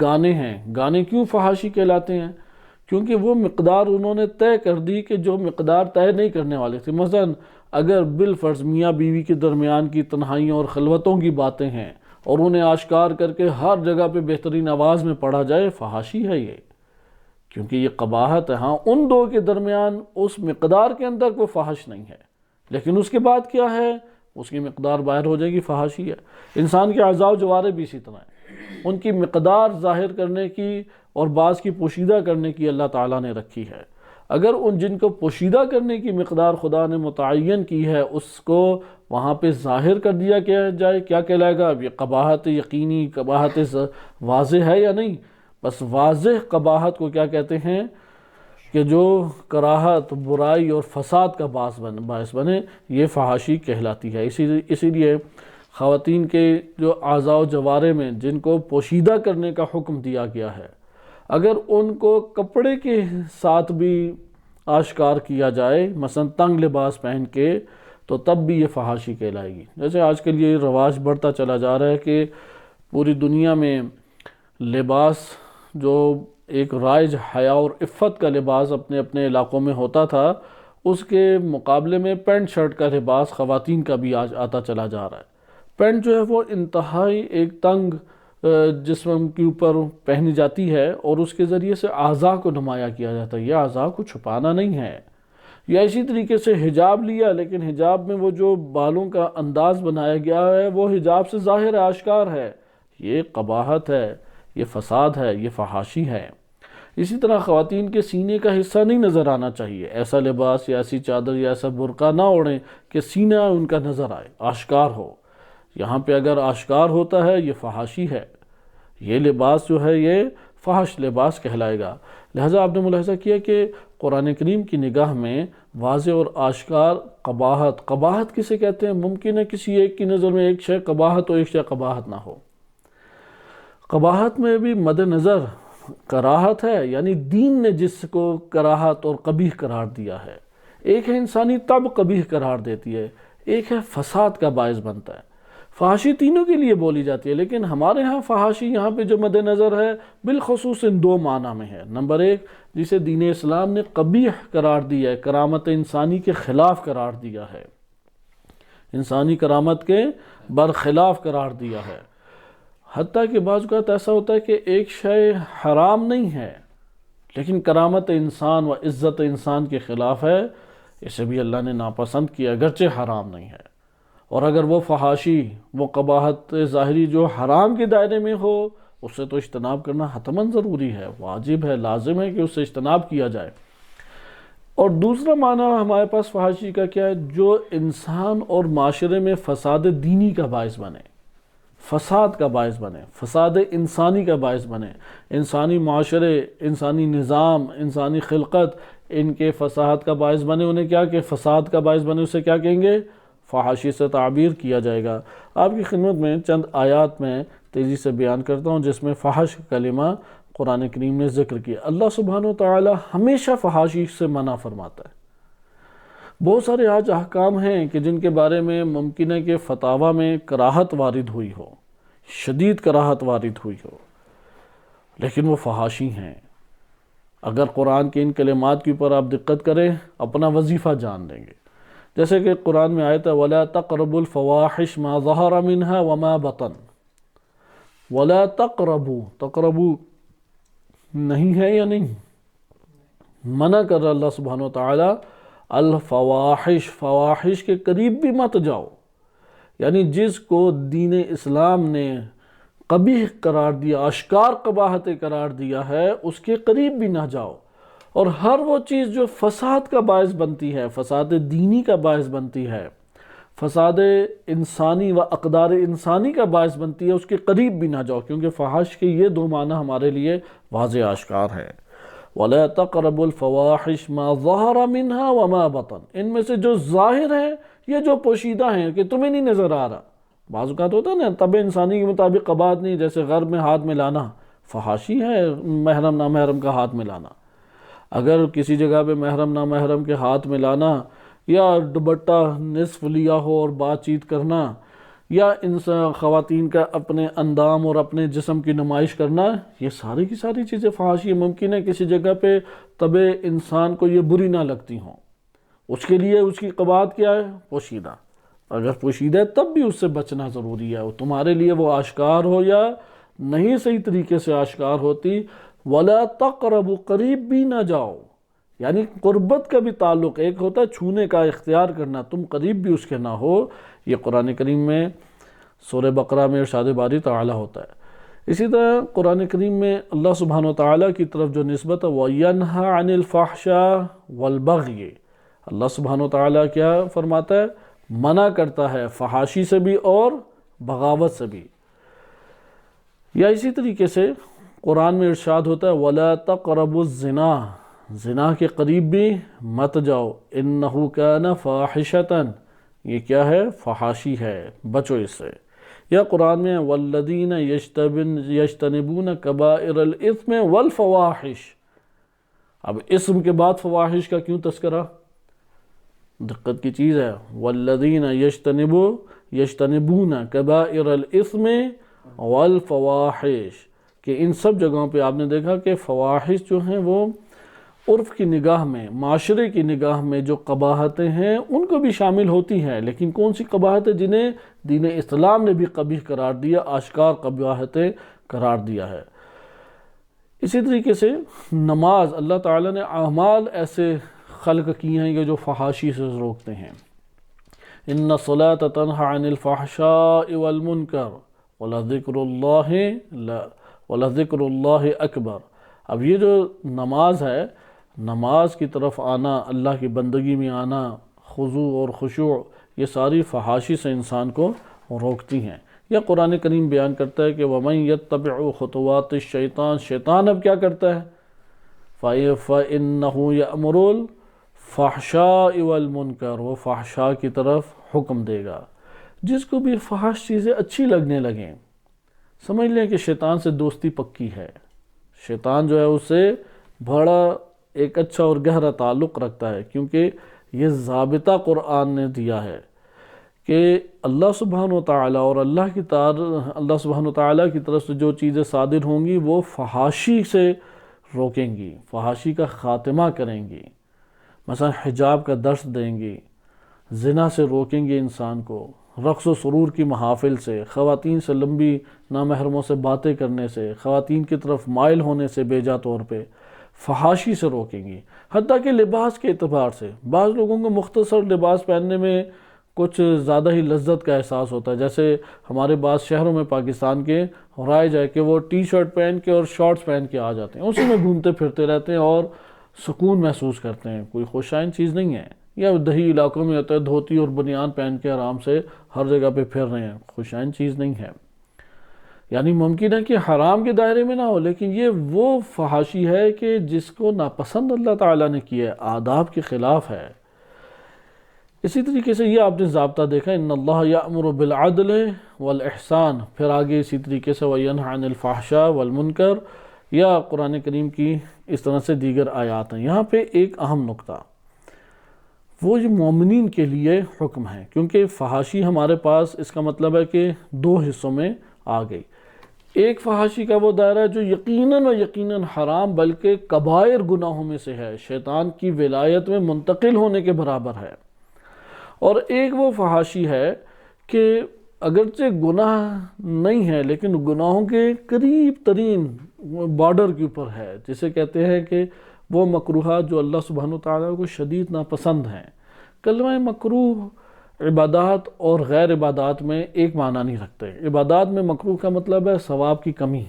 گانے ہیں، گانے کیوں فحاشی کہلاتے ہیں؟ کیونکہ وہ مقدار انہوں نے طے کر دی کہ جو مقدار طے نہیں کرنے والے تھے۔ مثلا اگر بالفرض میاں بیوی کے درمیان کی تنہائیوں اور خلوتوں کی باتیں ہیں اور انہیں آشکار کر کے ہر جگہ پہ بہترین آواز میں پڑھا جائے، فحاشی ہے یہ، کیونکہ یہ قباحت ہے۔ ہاں ان دو کے درمیان اس مقدار کے اندر کوئی فحش نہیں ہے، لیکن اس کے بعد کیا ہے، اس کی مقدار باہر ہو جائے گی، فحاشی ہے۔ انسان کے اعضاء و جوارح بھی اسی طرح ہیں، ان کی مقدار ظاہر کرنے کی اور بعض کی پوشیدہ کرنے کی اللہ تعالیٰ نے رکھی ہے۔ اگر ان جن کو پوشیدہ کرنے کی مقدار خدا نے متعین کی ہے، اس کو وہاں پہ ظاہر کر دیا جائے، کیا کہلائے گا؟ اب یہ قباحت یقینی، قباحت واضح ہے یا نہیں؟ بس واضح قباحت کو کیا کہتے ہیں کہ جو کراہت، برائی اور فساد کا باعث بنے، یہ فحاشی کہلاتی ہے۔ اسی لیے خواتین کے جو اعضاء و جوارح میں جن کو پوشیدہ کرنے کا حکم دیا گیا ہے، اگر ان کو کپڑے کے ساتھ بھی آشکار کیا جائے، مثلا تنگ لباس پہن کے، تو تب بھی یہ فحاشی کہلائے گی۔ جیسے آج کل یہ رواج بڑھتا چلا جا رہا ہے کہ پوری دنیا میں لباس جو ایک رائج حیا اور عفت کا لباس اپنے اپنے علاقوں میں ہوتا تھا، اس کے مقابلے میں پینٹ شرٹ کا لباس خواتین کا بھی آج آتا چلا جا رہا ہے۔ پینٹ جو ہے وہ انتہائی ایک تنگ جسم کے اوپر پہنی جاتی ہے اور اس کے ذریعے سے اعضاء کو نمایاں کیا جاتا ہے۔ یہ اعضاء کو چھپانا نہیں ہے۔ یا اسی طریقے سے حجاب لیا، لیکن حجاب میں وہ جو بالوں کا انداز بنایا گیا ہے وہ حجاب سے ظاہر ہے، آشکار ہے۔ یہ قباحت ہے، یہ فساد ہے، یہ فحاشی ہے۔ اسی طرح خواتین کے سینے کا حصہ نہیں نظر آنا چاہیے۔ ایسا لباس یا ایسی چادر یا ایسا برقع نہ اوڑھیں کہ سینہ ان کا نظر آئے، آشکار ہو۔ یہاں پہ اگر آشکار ہوتا ہے یہ فحاشی ہے، یہ لباس جو ہے یہ فحش لباس کہلائے گا۔ لہٰذا آپ نے ملاحظہ کیا کہ قرآن کریم کی نگاہ میں واضح اور آشکار قباحت کسے کہتے ہیں؟ ممکن ہے کسی ایک کی نظر میں ایک شے قباحت ہو، ایک شے قباحت نہ ہو۔ قباحت میں بھی مد نظر کراہت ہے، یعنی دین نے جس کو کراہت اور قبیح قرار دیا ہے۔ ایک ہے انسانی طبع قبیح قرار دیتی ہے، ایک ہے فساد کا باعث بنتا ہے۔ فحاشی تینوں کے لیے بولی جاتی ہے، لیکن ہمارے ہاں فحاشی یہاں پہ جو مد نظر ہے بالخصوص ان دو معنی میں ہے۔ نمبر ایک، جسے دین اسلام نے قبیح قرار دیا ہے، کرامت انسانی کے خلاف قرار دیا ہے، انسانی کرامت کے برخلاف قرار دیا ہے۔ حتیٰ کہ بعض اوقات ایسا ہوتا ہے کہ ایک شے حرام نہیں ہے لیکن کرامت انسان و عزت انسان کے خلاف ہے، اسے بھی اللہ نے ناپسند کیا اگرچہ حرام نہیں ہے۔ اور اگر وہ فحاشی، وہ قباحت ظاہری جو حرام کے دائرے میں ہو، اس سے تو اجتناب کرنا حتماً ضروری ہے، واجب ہے، لازم ہے کہ اس سے اجتناب کیا جائے۔ اور دوسرا معنی ہمارے پاس فحاشی کا کیا ہے؟ جو انسان اور معاشرے میں فساد دینی کا باعث بنے، فساد کا باعث بنے، فساد انسانی کا باعث بنے، انسانی معاشرے، انسانی نظام، انسانی خلقت ان کے فساد کا باعث بنے، انہیں کیا کہ فساد کا باعث بنے، اسے کیا کہیں گے؟ فحاشی سے تعبیر کیا جائے گا۔ آپ کی خدمت میں چند آیات میں تیزی سے بیان کرتا ہوں جس میں فحش کلمہ قرآن کریم نے ذکر کیا۔ اللہ سبحانہ وتعالی ہمیشہ فحاشی سے منع فرماتا ہے۔ بہت سارے آج احکام ہیں کہ جن کے بارے میں ممکن ہے کہ فتاویٰ میں کراہت وارد ہوئی ہو، شدید کراہت وارد ہوئی ہو، لیکن وہ فحاشی ہیں۔ اگر قرآن کے ان کلمات کے اوپر آپ دقت کریں، اپنا وظیفہ جان لیں گے۔ جیسے کہ قرآن میں آیت ہے وَلَا تَقْرَبُوا الْفَوَاحِشَ مَا ظَهَرَ مِنْهَا وَمَا بَطَنَ۔ وَلَا تَقْرَبُوا، تقربو نہیں ہے یا نہیں؟ منع کر رہا اللہ سبحانہ وتعالی الفواحش، فواحش کے قریب بھی مت جاؤ، یعنی جس کو دین اسلام نے قبیح قرار دیا، اشکار قباحت قرار دیا ہے، اس کے قریب بھی نہ جاؤ۔ اور ہر وہ چیز جو فساد کا باعث بنتی ہے، فساد دینی کا باعث بنتی ہے، فساد انسانی و اقدار انسانی کا باعث بنتی ہے، اس کے قریب بھی نہ جاؤ، کیونکہ فحش کے یہ دو معنی ہمارے لیے واضح آشکار ہے۔ وَلَا تَقْرَبُوا الْفَوَاحِشَ مَا ظَهَرَ مِنْهَا وَمَا بَطَنَ، ان میں سے جو ظاہر ہیں، یہ جو پوشیدہ ہیں کہ تمہیں نہیں نظر آ رہا۔ بعض اوقات ہوتا ہے نا، طبع انسانی کے مطابق قباحت نہیں، جیسے غرب میں ہاتھ ملانا، فحاشی ہے محرم نامحرم کا ہاتھ ملانا. اگر کسی جگہ پہ محرم نامحرم کے ہاتھ ملانا یا دوپٹہ نصف لیا ہو اور بات چیت کرنا یا خواتین کا اپنے اندام اور اپنے جسم کی نمائش کرنا، یہ ساری کی ساری چیزیں فحاشی. ممکن ہے کسی جگہ پہ طبع انسان کو یہ بری نہ لگتی ہوں، اس کے لیے اس کی قباحت کیا ہے؟ پوشیدہ. اگر پوشیدہ ہے تب بھی اس سے بچنا ضروری ہے. تمہارے لیے وہ آشکار ہو یا نہیں صحیح طریقے سے آشکار ہوتی. وَلَا تَقْرَبُوا، قریب بھی نہ جاؤ. یعنی قربت کا بھی تعلق، ایک ہوتا ہے چھونے کا اختیار کرنا، تم قریب بھی اس کے نہ ہو. یہ قرآن کریم میں سورہ بقرہ میں ارشاد باری تعالی ہوتا ہے. اسی طرح قرآن کریم میں اللہ سبحانہ وتعالیٰ کی طرف جو نسبت ہے وَيَنْهَا عَنِ الْفَحْشَاءِ وَالْبَغْيِ، اللہ سبحانہ وتعالیٰ کیا فرماتا ہے؟ منع کرتا ہے فحاشی سے بھی اور بغاوت سے بھی. یا اسی طریقے سے قرآن میں ارشاد ہوتا ہے وَلَا تَقْرَبُوا الزِّنَا، زنا کے قریب بھی مت جاؤ. إِنَّهُ كَانَ فَاحِشَةً، یہ کیا ہے؟ فحاشی ہے، بچو اس سے. یا قرآن میں وَالَّذِينَ يَجْتَنِبُونَ كَبَائِرَ الْإِثْمِ وَالْفَوَاحِشِ، اب اسم کے بعد فواحش کا کیوں تذکرہ؟ دقت کی چیز ہے. وَالَّذِينَ يَجْتَنِبُونَ كَبَائِرَ الْإِثْمِ وَالْفَوَاحِشِ، کہ ان سب جگہوں پہ آپ نے دیکھا کہ فواحش جو ہیں وہ عرف کی نگاہ میں، معاشرے کی نگاہ میں جو قباحتیں ہیں ان کو بھی شامل ہوتی ہیں، لیکن کون سی قباحتیں جنہیں دین اسلام نے بھی قبیح قرار دیا، آشکار قباحتیں قرار دیا ہے. اسی طریقے سے نماز، اللہ تعالیٰ نے اعمال ایسے خلق کی ہیں کہ جو فحاشی سے روکتے ہیں. ان الصلاۃ تنہی عن الفحشاء والمنکر ولذکر اللہ اکبر. اب یہ جو نماز ہے، نماز کی طرف آنا، اللہ کی بندگی میں آنا، خضوع اور خشوع، یہ ساری فحاشی سے انسان کو روکتی ہیں. یا قرآن کریم بیان کرتا ہے کہ وَمَن يَتَّبِعُ خُطُوَاتِ الشَّيْطَانِ، شیطان اب کیا کرتا ہے؟ فَإِنَّهُ يَأْمُرُ الْفَحْشَاءِ وَالْمُنْكَرِ، وہ فحشاء کی طرف حکم دے گا. جس کو بھی فحش چیزیں اچھی لگنے لگیں، سمجھ لیں کہ شیطان سے دوستی پکی ہے. شیطان جو ہے اس سے بڑا ایک اچھا اور گہرا تعلق رکھتا ہے، کیونکہ یہ ضابطہ قرآن نے دیا ہے کہ اللہ سبحانہ وتعالیٰ اور اللہ سبحانہ وتعالیٰ کی طرف سے جو چیزیں صادر ہوں گی وہ فحاشی سے روکیں گی، فحاشی کا خاتمہ کریں گی. مثلا حجاب کا درس دیں گی، زنا سے روکیں گے انسان کو، رقص و سرور کی محافل سے، خواتین سے لمبی نامحرموں سے باتیں کرنے سے، خواتین کی طرف مائل ہونے سے بیجا طور پہ فحاشی سے روکیں گی. حتیٰ کہ لباس کے اعتبار سے بعض لوگوں کو مختصر لباس پہننے میں کچھ زیادہ ہی لذت کا احساس ہوتا ہے. جیسے ہمارے بعض شہروں میں پاکستان کے رائج ہے کہ وہ ٹی شرٹ پہن کے اور شارٹس پہن کے آ جاتے ہیں، اسی میں گھومتے پھرتے رہتے ہیں اور سکون محسوس کرتے ہیں. کوئی خوشائن چیز نہیں ہے. یا دیہی علاقوں میں ہوتا ہے دھوتی اور بنیان پہن کے آرام سے ہر جگہ پہ پھر رہے ہیں، خوشائن چیز نہیں ہے. یعنی ممکن ہے کہ حرام کے دائرے میں نہ ہو، لیکن یہ وہ فحاشی ہے کہ جس کو ناپسند اللہ تعالیٰ نے کیا ہے، آداب کے خلاف ہے. اسی طریقے سے یہ آپ نے ضابطہ دیکھا ان اللہ یأمر بالعدل والاحسان، پھر آگے اسی طریقے سے وینہی عن الفحشاء والمنکر، یا قرآن کریم کی اس طرح سے دیگر آیات ہیں. یہاں پہ ایک اہم نقطہ وہ یہ مومنین کے لیے حکم ہے، کیونکہ فحاشی ہمارے پاس اس کا مطلب ہے کہ دو حصوں میں آ گئی. ایک فحاشی کا وہ دائرہ ہے جو یقیناً حرام بلکہ کبائر گناہوں میں سے ہے، شیطان کی ولایت میں منتقل ہونے کے برابر ہے. اور ایک وہ فحاشی ہے کہ اگرچہ گناہ نہیں ہے لیکن گناہوں کے قریب ترین بارڈر کے اوپر ہے، جسے کہتے ہیں کہ وہ مکروہات جو اللہ سبحانہ وتعالیٰ کو شدید ناپسند ہیں. کلمہ مکروہ عبادات اور غیر عبادات میں ایک معنی نہیں رکھتے. عبادات میں مکروہ کا مطلب ہے ثواب کی کمی،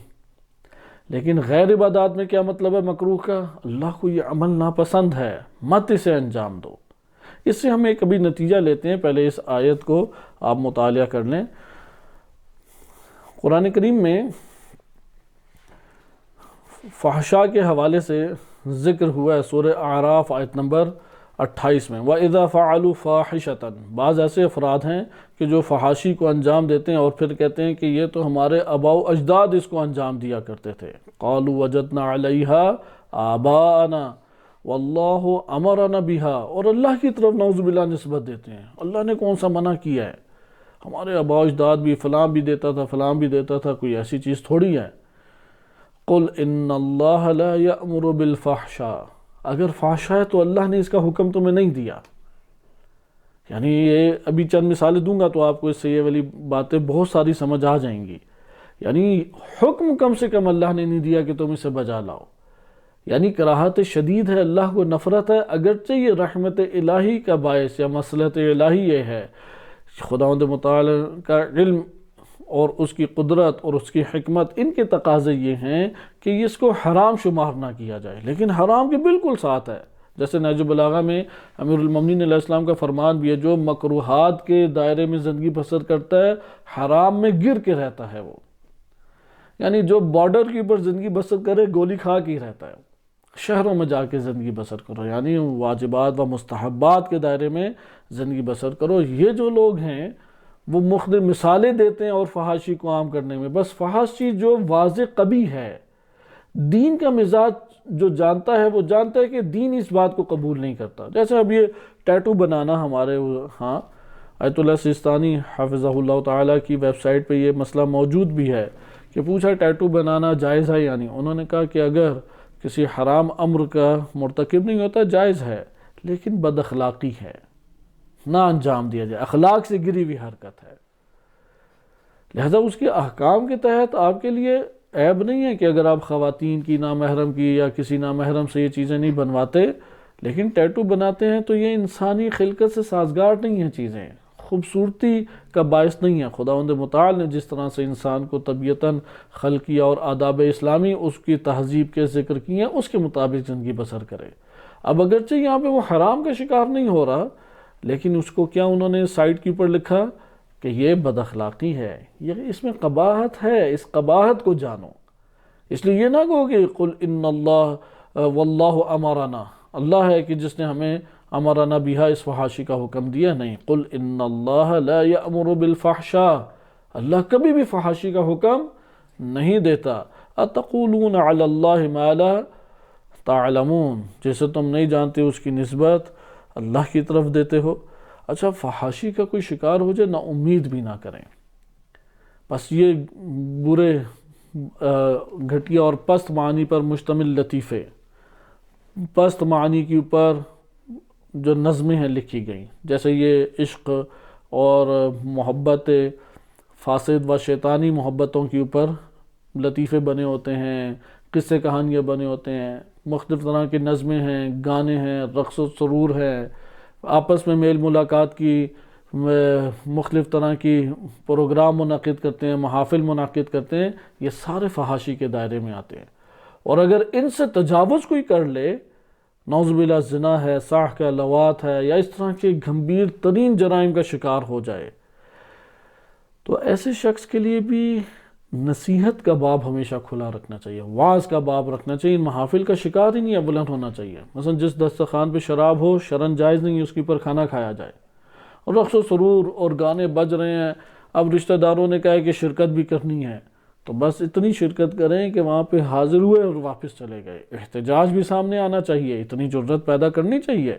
لیکن غیر عبادات میں کیا مطلب ہے مکروہ کا؟ اللہ کو یہ عمل ناپسند ہے، مت اسے انجام دو. اس سے ہم ایک ابھی نتیجہ لیتے ہیں، پہلے اس آیت کو آپ مطالعہ کر لیں. قرآن کریم میں فحشاء کے حوالے سے ذکر ہوا ہے، سورہ اعراف آیت نمبر 28 میں وَإِذَا فَعَلُوا فَاحِشَةً، بعض ایسے افراد ہیں کہ جو فحاشی کو انجام دیتے ہیں اور پھر کہتے ہیں کہ یہ تو ہمارے آباء و اجداد اس کو انجام دیا کرتے تھے. قَالُوا وَجَدْنَا عَلَيْهَا آبَاءَنَا وَاللَّهُ أَمَرَنَا بِهَا، اور اللہ کی طرف نعوذ باللہ نسبت دیتے ہیں. اللہ نے کون سا منع کیا ہے، ہمارے آباء و اجداد بھی فلاں بھی دیتا تھا فلاں بھی دیتا تھا، کوئی ایسی چیز تھوڑی ہے. قُلْ إِنَّ اللَّهَ لَا يَأْمُرُ بِالْفَحْشَاءِ، اگر فحشا ہے تو اللہ نے اس کا حکم تمہیں نہیں دیا. یعنی یہ ابھی چند مثالیں دوں گا تو آپ کو اس سے یہ والی باتیں بہت ساری سمجھ آ جائیں گی. یعنی حکم کم سے کم اللہ نے نہیں دیا کہ تم اسے بجا لاؤ. یعنی کراہت شدید ہے، اللہ کو نفرت ہے، اگرچہ یہ رحمت الہی کا باعث یا مصلحت الہی یہ ہے، خداوند متعال کا علم اور اس کی قدرت اور اس کی حکمت، ان کے تقاضے یہ ہیں کہ اس کو حرام شمار نہ کیا جائے، لیکن حرام کے بالکل ساتھ ہے. جیسے نہج البلاغہ میں امیر المومنین علیہ السلام کا فرمان بھی ہے، جو مکروہات کے دائرے میں زندگی بسر کرتا ہے حرام میں گر کے رہتا ہے وہ. یعنی جو بارڈر کے اوپر زندگی بسر کرے گولی کھا کے ہی رہتا ہے. شہروں میں جا کے زندگی بسر کرو، یعنی واجبات و مستحبات کے دائرے میں زندگی بسر کرو. یہ جو لوگ ہیں وہ مختلف مثالیں دیتے ہیں اور فحاشی کو عام کرنے میں. بس فحاشی جو واضح قبیح ہے، دین کا مزاج جو جانتا ہے وہ جانتا ہے کہ دین اس بات کو قبول نہیں کرتا. جیسے اب یہ ٹیٹو بنانا ہمارے ہاں آیت اللہ سیستانی حافظہ اللہ تعالیٰ کی ویب سائٹ پہ یہ مسئلہ موجود بھی ہے کہ پوچھا ٹیٹو بنانا جائز ہے یعنی، انہوں نے کہا کہ اگر کسی حرام امر کا مرتکب نہیں ہوتا جائز ہے، لیکن بد اخلاقی ہے، نہ انجام دیا جائے، اخلاق سے گری ہوئی حرکت ہے. لہذا اس کے احکام کے تحت آپ کے لیے عیب نہیں ہے کہ اگر آپ خواتین کی نامحرم کی یا کسی نامحرم سے یہ چیزیں نہیں بنواتے، لیکن ٹیٹو بناتے ہیں تو یہ انسانی خلقت سے سازگار نہیں ہیں، چیزیں خوبصورتی کا باعث نہیں ہے. خداوند متعال نے جس طرح سے انسان کو طبیعتاً خلق کیا اور آداب اسلامی اس کی تہذیب کے ذکر کیے ہیں، اس کے مطابق زندگی بسر کرے. اب اگرچہ یہاں پہ وہ حرام کا شکار نہیں ہو رہا، لیکن اس کو کیا انہوں نے سائٹ کے اوپر لکھا کہ یہ بد اخلاقی ہے، یہ اس میں قباحت ہے، اس قباحت کو جانو. اس لیے یہ نہ کہو کہ قل ان اللہ واللہ امرنا، اللہ ہے کہ جس نے ہمیں امرنا بہا اس فحاشی کا حکم دیا. نہیں، قل ان اللہ لا یأمر بالفحشاء، اللہ کبھی بھی فحاشی کا حکم نہیں دیتا. اتقولون علی اللہ ما لا تعلمون، جیسے تم نہیں جانتے اس کی نسبت اللہ کی طرف دیتے ہو. اچھا، فحاشی کا کوئی شکار ہو جائے نا امید بھی نہ کریں. بس یہ برے گھٹیا اور پست معنی پر مشتمل لطیفے، پست معنی کے اوپر جو نظمیں ہیں لکھی گئیں، جیسے یہ عشق اور محبت فاسد و شیطانی محبتوں کے اوپر لطیفے بنے ہوتے ہیں، قصے کہانیاں بنے ہوتے ہیں، مختلف طرح کی نظمیں ہیں، گانے ہیں، رقص و سرور ہے، آپس میں میل ملاقات کی مختلف طرح کی پروگرام منعقد کرتے ہیں، محافل منعقد کرتے ہیں. یہ سارے فحاشی کے دائرے میں آتے ہیں. اور اگر ان سے تجاوز کوئی کر لے، نعوذ باللہ زنا ہے، ساح کا لواط ہے، یا اس طرح کے گھمبیر ترین جرائم کا شکار ہو جائے، تو ایسے شخص کے لیے بھی نصیحت کا باب ہمیشہ کھلا رکھنا چاہیے، وعظ کا باب رکھنا چاہیے. محافل کا شکار ہی نہیں اولاً ہونا چاہیے. مثلا جس دسترخوان پہ شراب ہو، شرن جائز نہیں ہے اس کے اوپر کھانا کھایا جائے. اور رقص و سرور اور گانے بج رہے ہیں، اب رشتہ داروں نے کہا ہے کہ شرکت بھی کرنی ہے، تو بس اتنی شرکت کریں کہ وہاں پہ حاضر ہوئے اور واپس چلے گئے. احتجاج بھی سامنے آنا چاہیے، اتنی جرت پیدا کرنی چاہیے،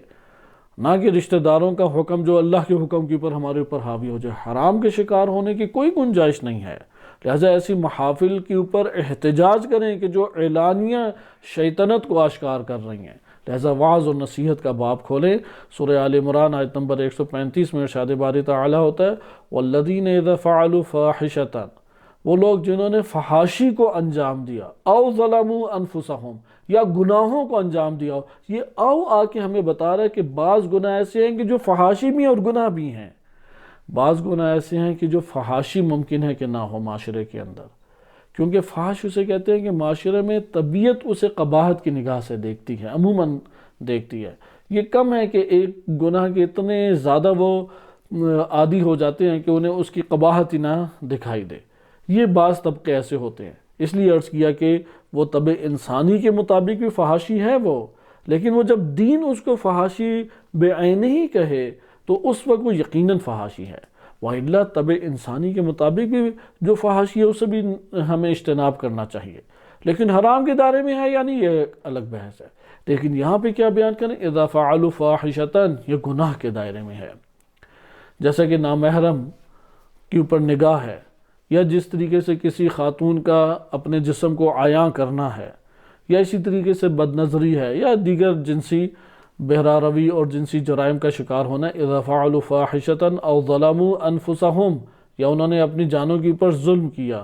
نہ کہ رشتہ داروں کا حکم جو اللہ کے حکم کے اوپر ہمارے اوپر حاوی ہو جائے. حرام کے شکار ہونے کی کوئی گنجائش نہیں ہے. لہٰذا ایسی محافل کے اوپر احتجاج کریں کہ جو اعلانیہ شیطنت کو آشکار کر رہی ہیں. لہذا وعظ اور نصیحت کا باب کھولیں. سورہ آل عمران آیت نمبر 135 میں ارشاد باری تعالی ہوتا ہے والذین اذا فعلوا فاحشۃ، وہ لوگ جنہوں نے فحاشی کو انجام دیا، او ظلموا انفسہم، یا گناہوں کو انجام دیا ہو. یہ او آ کے ہمیں بتا رہا ہے کہ بعض گناہ ایسے ہیں کہ جو فحاشی بھی ہیں اور گناہ بھی ہیں، بعض گناہ ایسے ہیں کہ جو فحاشی ممکن ہے کہ نہ ہو معاشرے کے اندر، کیونکہ فحش اسے کہتے ہیں کہ معاشرے میں طبیعت اسے قباحت کی نگاہ سے دیکھتی ہے، عموماً دیکھتی ہے. یہ کم ہے کہ ایک گناہ کے اتنے زیادہ وہ عادی ہو جاتے ہیں کہ انہیں اس کی قباحت ہی نہ دکھائی دے. یہ بعض طبقے ایسے ہوتے ہیں. اس لیے عرض کیا کہ وہ طبع انسانی کے مطابق بھی فحاشی ہے وہ، لیکن وہ جب دین اس کو فحاشی بعینہ ہی کہے تو اس وقت وہ یقیناً فحاشی ہے، وَإِلَّا طبع انسانی کے مطابق بھی جو فحاشی ہے اس سے بھی ہمیں اجتناب کرنا چاہیے، لیکن حرام کے دائرے میں ہے یا نہیں یہ الگ بحث ہے۔ لیکن یہاں پہ کیا بیان کریں، اذا فعلوا فاحشۃ، یہ گناہ کے دائرے میں ہے، جیسا کہ نامحرم کے اوپر نگاہ ہے، یا جس طریقے سے کسی خاتون کا اپنے جسم کو عیاں کرنا ہے، یا اسی طریقے سے بد نظری ہے، یا دیگر جنسی بہرہ روی اور جنسی جرائم کا شکار ہونا، اذا فعلوا فاحشۃ او ظلموا انفسهم، یا انہوں نے اپنی جانوں کے اوپر ظلم کیا،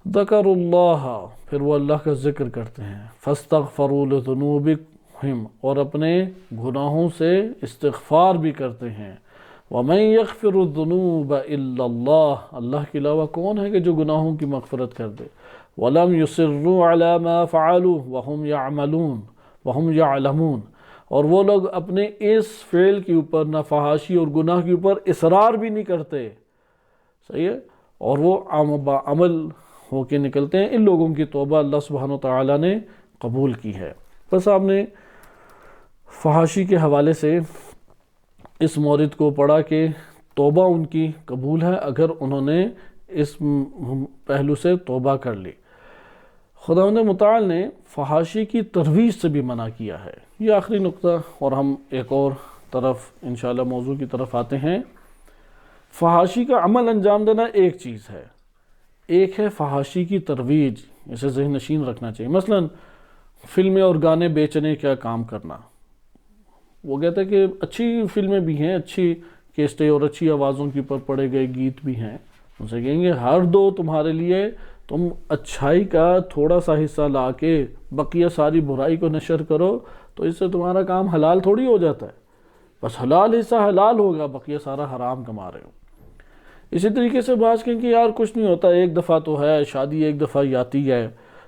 ذکروا اللہ، پھر وہ اللہ کا ذکر کرتے ہیں، فاستغفروا لذنوبہم، اور اپنے گناہوں سے استغفار بھی کرتے ہیں، وَمَن يَغْفِرُ الذُّنُوبَ إِلَّا اللَّهُ، اللہ کے علاوہ کون ہے کہ جو گناہوں کی مغفرت کر دے، وَلَمْ يُصِرُّوا عَلَى مَا فَعَلُوا وَهُمْ يَعْلَمُونَ، اور وہ لوگ اپنے اس فعل کے اوپر، نہ فحاشی اور گناہ کے اوپر اصرار بھی نہیں کرتے، صحیح ہے، اور وہ عمل ہو کے نکلتے ہیں، ان لوگوں کی توبہ اللہ سبحانہ وتعالی نے قبول کی ہے۔ بس آپ نے فحاشی کے حوالے سے اس مورد کو پڑھا کہ توبہ ان کی قبول ہے اگر انہوں نے اس پہلو سے توبہ کر لی۔ خداوند متعال نے فحاشی کی ترویج سے بھی منع کیا ہے۔ یہ آخری نقطہ، اور ہم ایک اور طرف انشاءاللہ موضوع کی طرف آتے ہیں۔ فحاشی کا عمل انجام دینا ایک چیز ہے، ایک ہے فحاشی کی ترویج، اسے ذہن نشین رکھنا چاہیے۔ مثلا فلمیں اور گانے بیچنے کا کام کرنا، وہ کہتا ہے کہ اچھی فلمیں بھی ہیں، اچھی کیسٹیں اور اچھی آوازوں کے اوپر پڑے گئے گیت بھی ہیں، ان سے کہیں گے ہر دو تمہارے لیے، تم اچھائی کا تھوڑا سا حصہ لا کے بقیہ ساری برائی کو نشر کرو تو اس سے تمہارا کام حلال تھوڑی ہو جاتا ہے، بس حلال حصہ حلال ہوگا، بقیہ سارا حرام کما رہے ہو۔ اسی طریقے سے بعض کہیں کہ یار کچھ نہیں ہوتا، ایک دفعہ تو ہے، شادی ایک دفعہ ہی آتی ہے،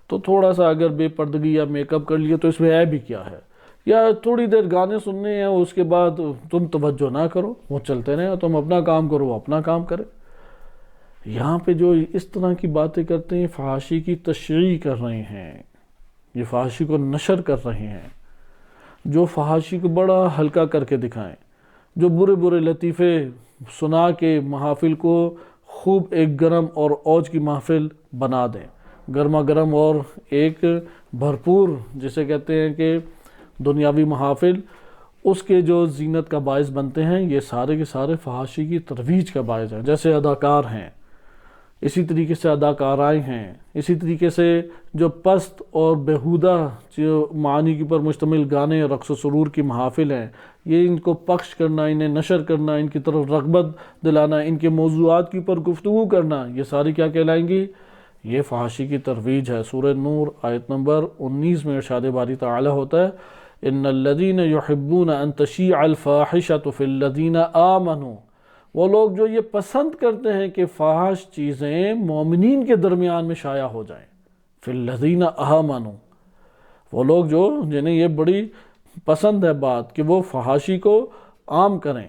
تو تھوڑا سا اگر بے پردگی یا میک اپ کر لیے تو اس میں عیب بھی کیا ہے، یا تھوڑی دیر گانے سننے ہیں اس کے بعد تم توجہ نہ کرو، وہ چلتے رہے، تم اپنا کام کرو وہ اپنا کام کرے۔ یہاں پہ جو اس طرح کی باتیں کرتے ہیں فحاشی کی تشریح کر رہے ہیں، یہ فحاشی کو نشر کر رہے ہیں، جو فحاشی کو بڑا ہلکا کر کے دکھائیں، جو برے برے لطیفے سنا کے محافل کو خوب ایک گرم اور اوج کی محفل بنا دیں، گرما گرم اور ایک بھرپور، جسے کہتے ہیں کہ دنیاوی محافل، اس کے جو زینت کا باعث بنتے ہیں، یہ سارے کے سارے فحاشی کی ترویج کا باعث ہیں۔ جیسے اداکار ہیں، اسی طریقے سے اداکارائیں ہیں، اسی طریقے سے جو پست اور بیہودہ جو معانی کے اوپر مشتمل گانے، رقص و سرور کی محافل ہیں، یہ ان کو پخش کرنا، انہیں نشر کرنا، ان کی طرف رغبت دلانا، ان کے موضوعات کے اوپر گفتگو کرنا، یہ ساری کیا کہلائیں گی؟ یہ فحاشی کی ترویج ہے۔ سورہ نور آیت نمبر 19 میں ارشاد باری تعالی ہوتا ہے، ان الذین یحبون ان تشیع الفاحشۃ فی الذین آمنوا، وہ لوگ جو یہ پسند کرتے ہیں کہ فاحش چیزیں مومنین کے درمیان میں شائع ہو جائیں، فی الذین آمنوا، وہ لوگ جو جنہیں یہ بڑی پسند ہے بات کہ وہ فحاشی کو عام کریں۔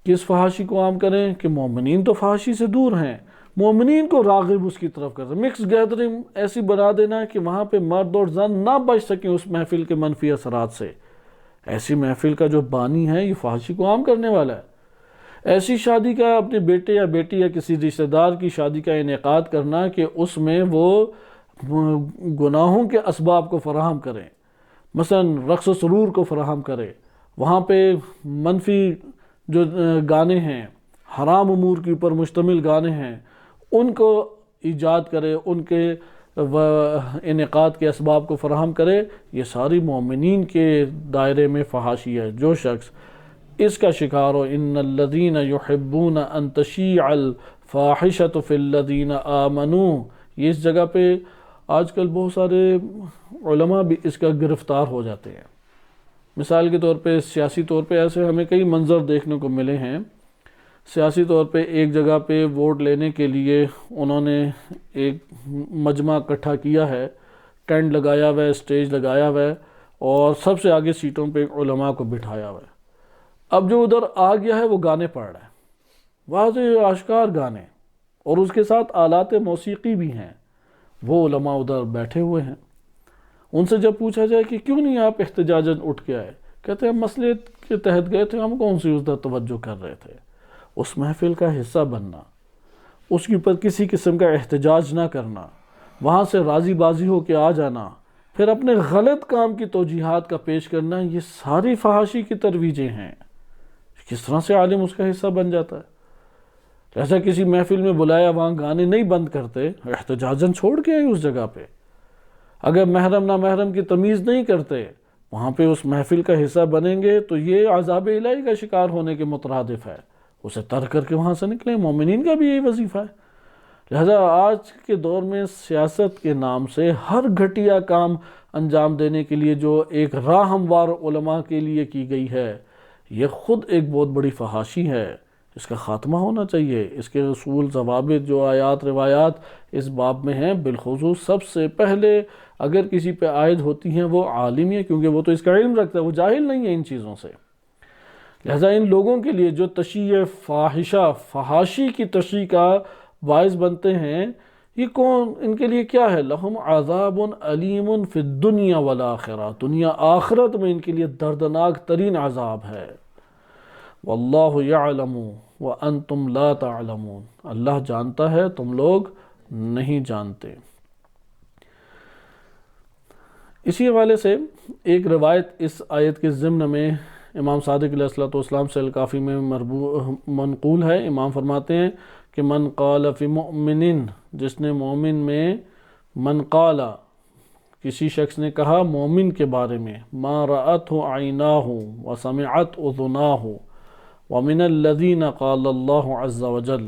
کس فحاشی کو عام کریں؟ کہ مومنین تو فحاشی سے دور ہیں، مومنین کو راغب اس کی طرف کرتے ہیں۔ مکس گیدرنگ ایسی بنا دینا کہ وہاں پہ مرد اور زن نہ بچ سکیں اس محفل کے منفی اثرات سے۔ ایسی محفل کا جو بانی ہے یہ فحاشی کو عام کرنے والا ہے۔ ایسی شادی کا اپنے بیٹے یا بیٹی یا کسی رشتہ دار کی شادی کا انعقاد کرنا کہ اس میں وہ گناہوں کے اسباب کو فراہم کریں، مثلا رقص و سرور کو فراہم کرے، وہاں پہ منفی جو گانے ہیں، حرام امور کے اوپر مشتمل گانے ہیں، ان کو ایجاد کرے، ان کے انعقاد کے اسباب کو فراہم کرے، یہ ساری مومنین کے دائرے میں فحاشی ہے۔ جو شخص اس کا شکار ہو، ان الذین یحبون ان تشیع الفاحشۃ فی الذین آمنوا، یہ اس جگہ پہ آج کل بہت سارے علماء بھی اس کا گرفتار ہو جاتے ہیں۔ مثال کے طور پہ سیاسی طور پہ ایسے ہمیں کئی منظر دیکھنے کو ملے ہیں۔ سیاسی طور پہ ایک جگہ پہ ووٹ لینے کے لیے انہوں نے ایک مجمع اکٹھا کیا ہے، ٹینٹ لگایا ہوا ہے، اسٹیج لگایا ہوا ہے، اور سب سے آگے سیٹوں پہ علماء کو بٹھایا ہوا ہے۔ اب جو ادھر آ گیا ہے وہ گانے پڑھ رہا ہے، واضح آشکار گانے، اور اس کے ساتھ آلات موسیقی بھی ہیں، وہ علماء ادھر بیٹھے ہوئے ہیں۔ ان سے جب پوچھا جائے کہ کیوں نہیں آپ احتجاجاً اٹھ کے آئے، کہتے ہیں مسئلے کے تحت گئے تھے، ہم کون سی اس طرح توجہ کر رہے تھے۔ اس محفل کا حصہ بننا، اس کے اوپر کسی قسم کا احتجاج نہ کرنا، وہاں سے راضی بازی ہو کے آ جانا، پھر اپنے غلط کام کی توجیحات کا پیش کرنا، یہ ساری فحاشی کی ترویجیں ہیں۔ کس طرح سے عالم اس کا حصہ بن جاتا ہے؟ ایسا کسی محفل میں بلایا، وہاں گانے نہیں بند کرتے، احتجاجاً چھوڑ کے آئے اس جگہ پہ۔ اگر محرم نہ محرم کی تمیز نہیں کرتے، وہاں پہ اس محفل کا حصہ بنیں گے تو یہ عذاب الہی کا شکار ہونے کے مترادف ہے، اسے ترک کر کے وہاں سے نکلیں۔ مومنین کا بھی یہی وظیفہ ہے۔ لہذا آج کے دور میں سیاست کے نام سے ہر گھٹیا کام انجام دینے کے لیے جو ایک راہ ہموار علماء کے لیے کی گئی ہے، یہ خود ایک بہت بڑی فحاشی ہے۔ اس کا خاتمہ ہونا چاہیے۔ اس کے اصول، ضوابط، جو آیات روایات اس باب میں ہیں، بالخصوص سب سے پہلے اگر کسی پہ عائد ہوتی ہیں وہ عالم ہی ہے، کیونکہ وہ تو اس کا علم رکھتا ہے، وہ جاہل نہیں ہے ان چیزوں سے۔ لہذا ان لوگوں کے لیے جو تشیع فاحشہ، فحاشی کی تشیع کا باعث بنتے ہیں، یہ کون؟ ان کے لیے کیا ہے؟ لہم عذاب علیم فی الدنیا والآخرہ، دنیا آخرت میں ان کے لیے دردناک ترین عذاب ہے۔ واللہ یعلم وانتم لا تعلمون، اللہ جانتا ہے، تم لوگ نہیں جانتے۔ اسی حوالے سے ایک روایت اس آیت کے ضمن میں امام صادق علیہ السلام سے الکافی میں منقول ہے۔ امام فرماتے ہیں کہ من قال فی مؤمن، جس نے مومن میں، من قال، کسی شخص نے کہا مومن کے بارے میں، ما رأتہ عیناہ وسمعت اذناہ ومن الذین قال اللہ عز وجل،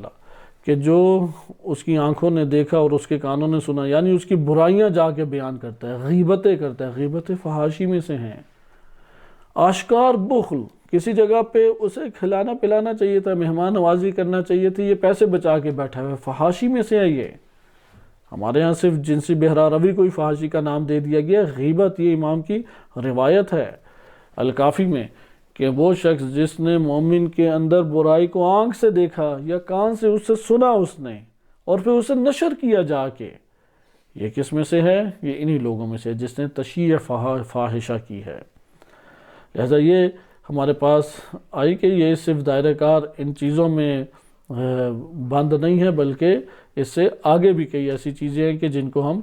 کہ جو اس کی آنکھوں نے دیکھا اور اس کے کانوں نے سنا، یعنی اس کی برائیاں جا کے بیان کرتا ہے، غیبتیں کرتا ہے۔ غیبتیں فحاشی میں سے ہیں۔ آشکار بخل، کسی جگہ پہ اسے کھلانا پلانا چاہیے تھا، مہمان نوازی کرنا چاہیے تھی، یہ پیسے بچا کے بیٹھا ہوا ہے، فحاشی میں سے ہے یہ۔ ہمارے ہاں صرف جنسی بہرا روی کوئی فحاشی کا نام دے دیا گیا۔ غیبت، یہ امام کی روایت ہے الکافی میں، کہ وہ شخص جس نے مومن کے اندر برائی کو آنکھ سے دیکھا یا کان سے اس سے سنا اس نے، اور پھر اسے نشر کیا جا کے، یہ کس میں سے ہے؟ یہ انہی لوگوں میں سے ہے جس نے تشیع فاحشہ کی ہے۔ لہذا یہ ہمارے پاس آئی کہ یہ صرف دائرہ کار ان چیزوں میں بند نہیں ہے، بلکہ اس سے آگے بھی کئی ایسی چیزیں ہیں کہ جن کو ہم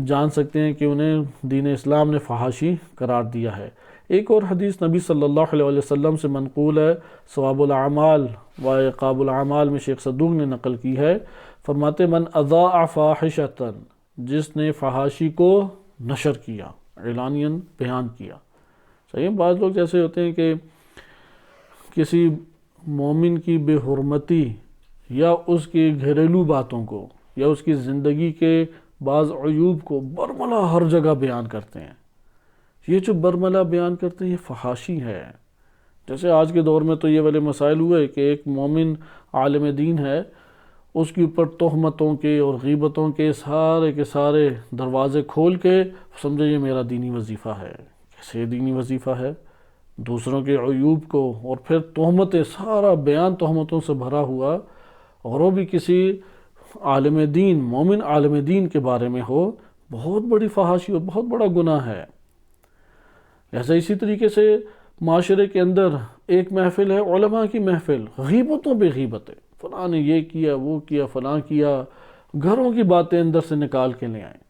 جان سکتے ہیں کہ انہیں دین اسلام نے فحاشی قرار دیا ہے۔ ایک اور حدیث نبی صلی اللہ علیہ وسلم سے منقول ہے، ثواب الاعمال و عقاب الاعمال میں شیخ صدوق نے نقل کی ہے۔ فرماتے من اذاع فاحشۃ، جس نے فحاشی کو نشر کیا، اعلانیاً بیان کیا۔ صحیح، بعض لوگ جیسے ہوتے ہیں کہ کسی مومن کی بے حرمتی یا اس کی گھریلو باتوں کو یا اس کی زندگی کے بعض عیوب کو برملا ہر جگہ بیان کرتے ہیں۔ یہ جو برملا بیان کرتے ہیں یہ فحاشی ہے۔ جیسے آج کے دور میں تو یہ والے مسائل ہوئے کہ ایک مومن عالم دین ہے، اس کے اوپر تہمتوں کے اور غیبتوں کے سارے دروازے کھول کے سمجھے یہ میرا دینی وظیفہ ہے۔ کیسے دینی وظیفہ ہے؟ دوسروں کے عیوب کو اور پھر تہمتیں، سارا بیان تہمتوں سے بھرا ہوا، اور وہ بھی کسی عالم دین، مومن عالم دین کے بارے میں ہو، بہت بڑی فحاشی اور بہت بڑا گناہ ہے۔ ایسا اسی طریقے سے معاشرے کے اندر ایک محفل ہے، علماء کی محفل، غیبتوں پہ غیبتیں، فلاں نے یہ کیا، وہ کیا، فلاں کیا، گھروں کی باتیں اندر سے نکال کے لے آئیں،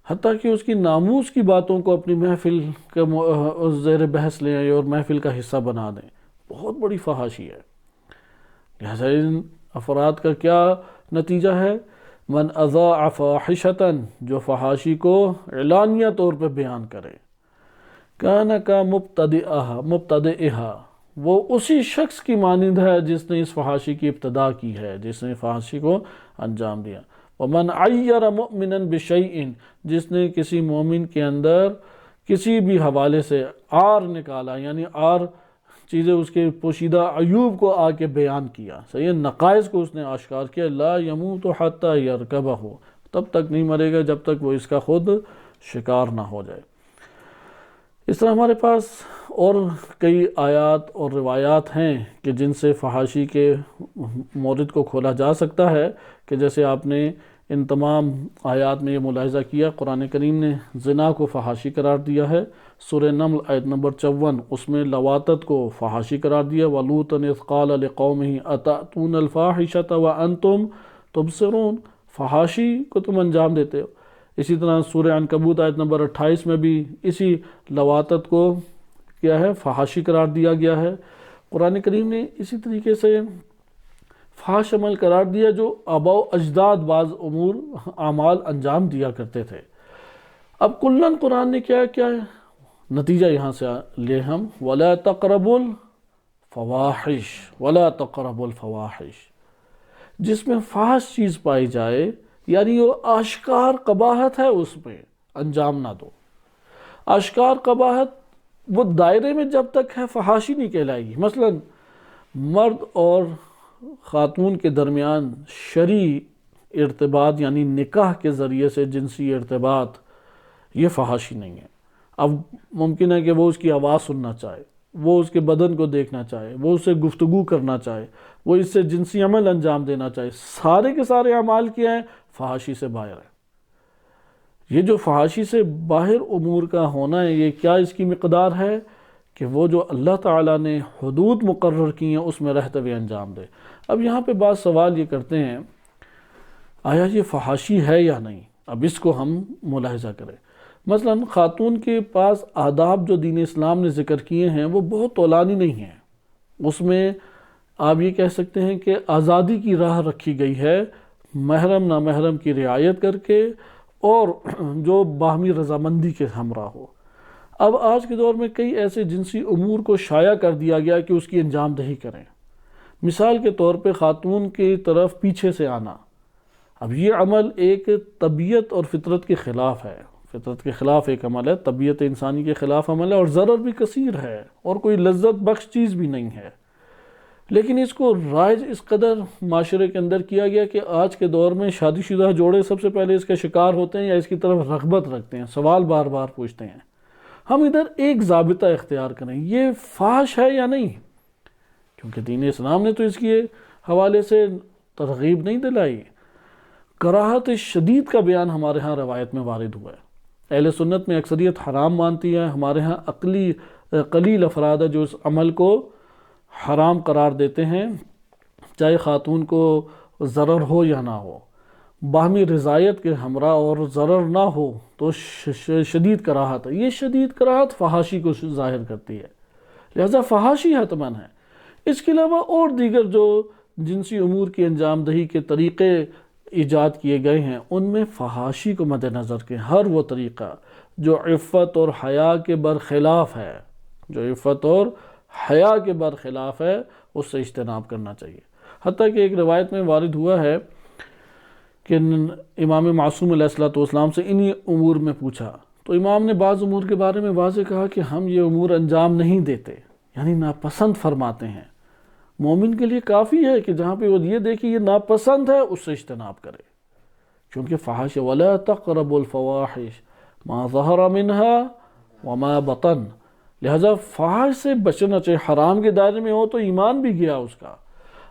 حتیٰ کہ اس کی ناموس کی باتوں کو اپنی محفل کے زیر بحث لے آئیں اور محفل کا حصہ بنا دیں۔ بہت بڑی فحاشی ہے۔ لہذا ان افراد کا کیا نتیجہ ہے؟ من اذاع فاحشۃ، جو فحاشی کو اعلانیہ طور پہ بیان کرے، کان کا مبتدئہا، وہ اسی شخص کی مانند ہے جس نے اس فحاشی کی ابتدا کی ہے، جس نے فحاشی کو انجام دیا۔ ومن عیر مؤمنا بشیء، جس نے کسی مومن کے اندر کسی بھی حوالے سے عار نکالا، یعنی عار چیزیں، اس کے پوشیدہ عیوب کو آ کے بیان کیا، صحیح، نقائص کو اس نے آشکار کیا، لا یموت حتی یرکبہ، تب تک نہیں مرے گا جب تک وہ اس کا خود شکار نہ ہو جائے۔ اس طرح ہمارے پاس اور کئی آیات اور روایات ہیں کہ جن سے فحاشی کے مورد کو کھولا جا سکتا ہے، کہ جیسے آپ نے ان تمام آیات میں یہ ملاحظہ کیا قرآن کریم نے زنا کو فحاشی قرار دیا ہے۔ سورہ نمل آیت نمبر 54 اس میں لواطت کو فحاشی قرار دیا، وَلُوطًا إِذْ قَالَ لِقَوْمِهِ أَتَأْتُونَ الْفَاحِشَةَ وَأَنْتُمْ تُبْصِرُونَ، فحاشی کو تم انجام دیتے ہو۔ اسی طرح سورہ عنکبوت آیت نمبر 28 میں بھی اسی لواطت کو کیا ہے فحاشی قرار دیا گیا ہے۔ قرآن کریم نے اسی طریقے سے فحش عمل قرار دیا جو آباء و اجداد بعض امور اعمال انجام دیا کرتے تھے۔ اب کلن قرآن نے کیا ہے نتیجہ یہاں سے لے ہم، وَلَا تَقْرَبُوا الْفَوَاحِشَ وَلَا تَقْرَبُوا الْفَوَاحِشَ، جس میں فحش چیز پائی جائے یعنی وہ آشکار قباحت ہے اس پہ انجام نہ دو۔ آشکار قباحت وہ دائرے میں جب تک ہے فحاشی نہیں کہلائے گی۔ مثلا مرد اور خاتون کے درمیان شرعی ارتباط یعنی نکاح کے ذریعے سے جنسی ارتباط، یہ فحاشی نہیں ہے۔ اب ممکن ہے کہ وہ اس کی آواز سننا چاہے، وہ اس کے بدن کو دیکھنا چاہے، وہ اس سے گفتگو کرنا چاہے، وہ اس سے جنسی عمل انجام دینا چاہے، سارے کے سارے اعمال کیا ہیں فحاشی سے باہر ہے۔ یہ جو فحاشی سے باہر امور کا ہونا ہے، یہ کیا اس کی مقدار ہے کہ وہ جو اللہ تعالیٰ نے حدود مقرر کی ہیں اس میں رہتے ہوئے انجام دے۔ اب یہاں پہ بعض سوال یہ کرتے ہیں آیا یہ فحاشی ہے یا نہیں؟ اب اس کو ہم ملاحظہ کریں۔ مثلا خاتون کے پاس آداب جو دین اسلام نے ذکر کیے ہیں وہ بہت طولانی نہیں ہیں، اس میں آپ یہ کہہ سکتے ہیں کہ آزادی کی راہ رکھی گئی ہے، محرم نامحرم کی رعایت کر کے اور جو باہمی رضامندی کے ہمراہ ہو۔ اب آج کے دور میں کئی ایسے جنسی امور کو شائع کر دیا گیا کہ اس کی انجام دہی کریں۔ مثال کے طور پہ خاتون کی طرف پیچھے سے آنا، اب یہ عمل ایک طبیعت اور فطرت کے خلاف ہے، فطرت کے خلاف ایک عمل ہے، طبیعت انسانی کے خلاف عمل ہے اور ضرر بھی کثیر ہے اور کوئی لذت بخش چیز بھی نہیں ہے، لیکن اس کو رائج اس قدر معاشرے کے اندر کیا گیا کہ آج کے دور میں شادی شدہ جوڑے سب سے پہلے اس کے شکار ہوتے ہیں یا اس کی طرف رغبت رکھتے ہیں، سوال بار بار پوچھتے ہیں۔ ہم ادھر ایک ضابطہ اختیار کریں، یہ فحش ہے یا نہیں، کیونکہ دین اسلام نے تو اس کے حوالے سے ترغیب نہیں دلائی۔ کراہت شدید کا بیان ہمارے ہاں روایت میں وارد ہوا ہے۔ اہل سنت میں اکثریت حرام مانتی ہے، ہمارے ہاں قلیل افراد ہے جو اس عمل کو حرام قرار دیتے ہیں، چاہے خاتون کو ضرر ہو یا نہ ہو، باہمی رضایت کے ہمراہ اور ضرر نہ ہو تو شدید کراہت ہے۔ یہ شدید کراہت فحاشی کو ظاہر کرتی ہے، لہذا فحاشی حتماً ہے۔ اس کے علاوہ اور دیگر جو جنسی امور کی انجام دہی کے طریقے ایجاد کیے گئے ہیں ان میں فحاشی کو مد نظر کے ہر وہ طریقہ جو عفت اور حیا کے برخلاف ہے، جو عفت اور حیا کے برخلاف ہے، اس سے اجتناب کرنا چاہیے۔ حتیٰ کہ ایک روایت میں وارد ہوا ہے کہ امام معصوم علیہ السلام سے انہی امور میں پوچھا تو امام نے بعض امور کے بارے میں واضح کہا کہ ہم یہ امور انجام نہیں دیتے، یعنی ناپسند فرماتے ہیں۔ مومن کے لیے کافی ہے کہ جہاں پہ وہ یہ دیکھے یہ ناپسند ہے اس سے اجتناب کرے، کیونکہ فحش وَلَا تَقْرَبُوا الْفَوَاحِشَ مَا ظَهَرَ مِنْهَا وَمَا بَطَنَ، لہذا فحش سے بچنا چاہیے۔ حرام کے دائرے میں ہو تو ایمان بھی گیا اس کا،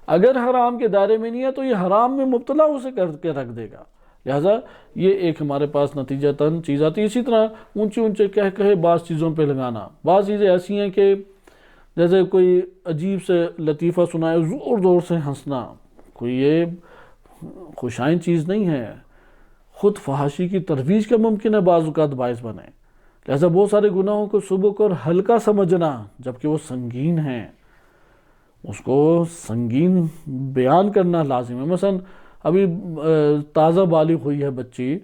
اگر حرام کے دائرے میں نہیں ہے تو یہ حرام میں مبتلا اسے کر کے رکھ دے گا، لہذا یہ ایک ہمارے پاس نتیجتاً چیز آتی ہے۔ اسی طرح اونچے کہے بعض چیزوں پہ لگانا، بعض چیزیں ایسی ہیں کہ جیسے کوئی عجیب سے لطیفہ سنائے زور زور سے ہنسنا، کوئی یہ خوشائن چیز نہیں ہے، خود فحاشی کی ترویج کا ممکن ہے بعض اوقات باعث بنے، لہذا بہت سارے گناہوں کو سبک اور ہلکا سمجھنا جبکہ وہ سنگین ہیں، اس کو سنگین بیان کرنا لازم ہے۔ مثلا ابھی تازہ بالغ ہوئی ہے بچی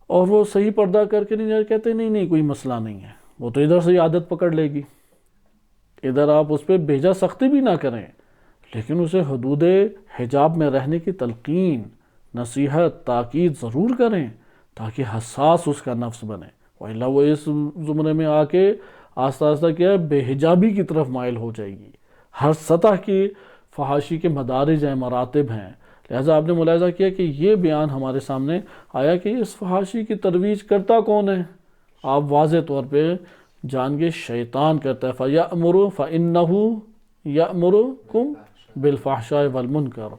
اور وہ صحیح پردہ کر کے نہیں کہتے نہیں کوئی مسئلہ نہیں ہے، وہ تو ادھر سے ہی عادت پکڑ لے گی، ادھر آپ اس پہ بھیجا سختی بھی نہ کریں، لیکن اسے حدود حجاب میں رہنے کی تلقین، نصیحت، تاکید ضرور کریں تاکہ حساس اس کا نفس بنے، وَإِلَّا وہ اس زمرے میں آ کے آہستہ آہستہ کیا ہے بے حجابی کی طرف مائل ہو جائے گی۔ ہر سطح کی فحاشی کے مدارج ہیں، مراتب ہیں، لہذا آپ نے ملاحظہ کیا کہ یہ بیان ہمارے سامنے آیا کہ اس فحاشی کی ترویج کرتا کون ہے؟ آپ واضح طور پہ جان کے شیطان کرتا ہے، فَيَأْمُرُ فَإِنَّهُ يَأْمُرُكُمْ بِالْفَحْشَاءِ وَالْمُنْكَرِ،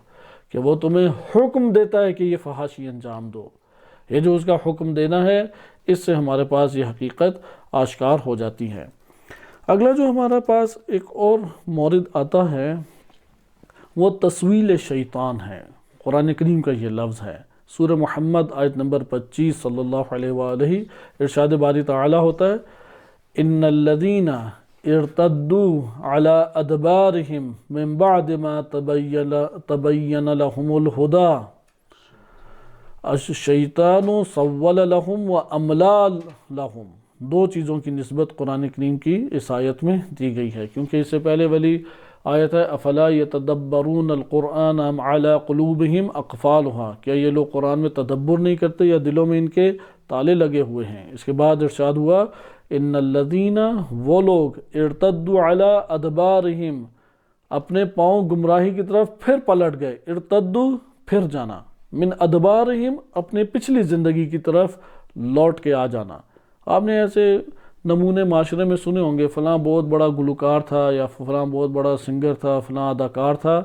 کہ وہ تمہیں حکم دیتا ہے کہ یہ فحاشی انجام دو. یہ جو اس کا حکم دینا ہے، اس سے ہمارے پاس یہ حقیقت آشکار ہو جاتی ہے. اگلا جو ہمارے پاس ایک اور مورد آتا ہے وہ تسویل شیطان ہے. قرآن کریم کا یہ لفظ ہے، سورہ محمد آیت نمبر 25 صلی اللہ علیہ وآلہ، ارشاد باری تعالیٰ ہوتا ہے ان الذین ارتدوا علی ادبارہم من بعد ما تبین لهم الہدی الشیطان سول لهم واملا لهم. دو چیزوں کی نسبت قرآن کریم کی اس آیت میں دی گئی ہے، کیونکہ اس سے پہلے والی آیت ہے افلا یتدبرون القرآن ام علی قلوبہم اقفالها، کیا یہ لوگ قرآن میں تدبر نہیں کرتے یا دلوں میں ان کے تالے لگے ہوئے ہیں. اس کے بعد ارشاد ہوا ان الذین، وہ لوگ ارتدوا علی ادبارہم، اپنے پاؤں گمراہی کی طرف پھر پلٹ گئے. ارتدوا پھر جانا، من ادبارہم اپنے پچھلی زندگی کی طرف لوٹ کے آ جانا. آپ نے ایسے نمونے معاشرے میں سنے ہوں گے، فلاں بہت بڑا گلوکار تھا یا فلاں بہت بڑا سنگر تھا، فلاں اداکار تھا،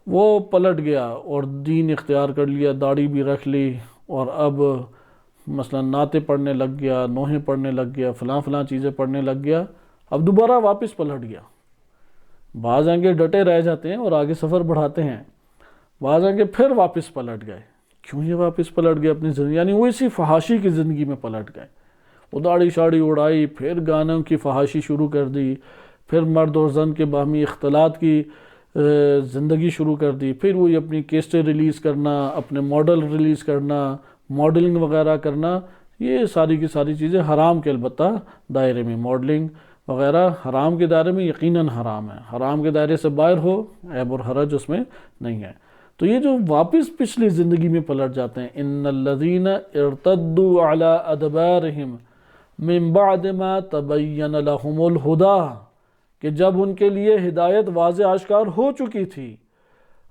وہ پلٹ گیا اور دین اختیار کر لیا، داڑھی بھی رکھ لی، اور اب مثلا نعتیں پڑھنے لگ گیا، نوحیں پڑھنے لگ گیا، فلاں چیزیں پڑھنے لگ گیا، اب دوبارہ واپس پلٹ گیا. بعض آگے ڈٹے رہ جاتے ہیں اور آگے سفر بڑھاتے ہیں، بعض آگے پھر واپس پلٹ گئے. کیوں یہ واپس پلٹ گئے اپنی زندگی؟ یعنی وہ اسی فحاشی کی زندگی میں پلٹ گئے. وہ داڑھی شاڑھی اڑائی، پھر گانوں کی فحاشی شروع کر دی، پھر مرد اور زن کے باہمی اختلاط کی زندگی شروع کر دی، پھر وہی اپنی کیسٹیں ریلیز کرنا، اپنے ماڈل ریلیز کرنا، ماڈلنگ وغیرہ کرنا. یہ ساری کی ساری چیزیں حرام کے البتہ دائرے میں، ماڈلنگ وغیرہ حرام کے دائرے میں یقیناً حرام ہے. حرام کے دائرے سے باہر ہو، عیب اور حرج اس میں نہیں ہے. تو یہ جو واپس پچھلی زندگی میں پلٹ جاتے ہیں، ان الذین ارتدوا علی ادبارہم من بعد ما تبین لهم الہدی، کہ جب ان کے لیے ہدایت واضح آشکار ہو چکی تھی،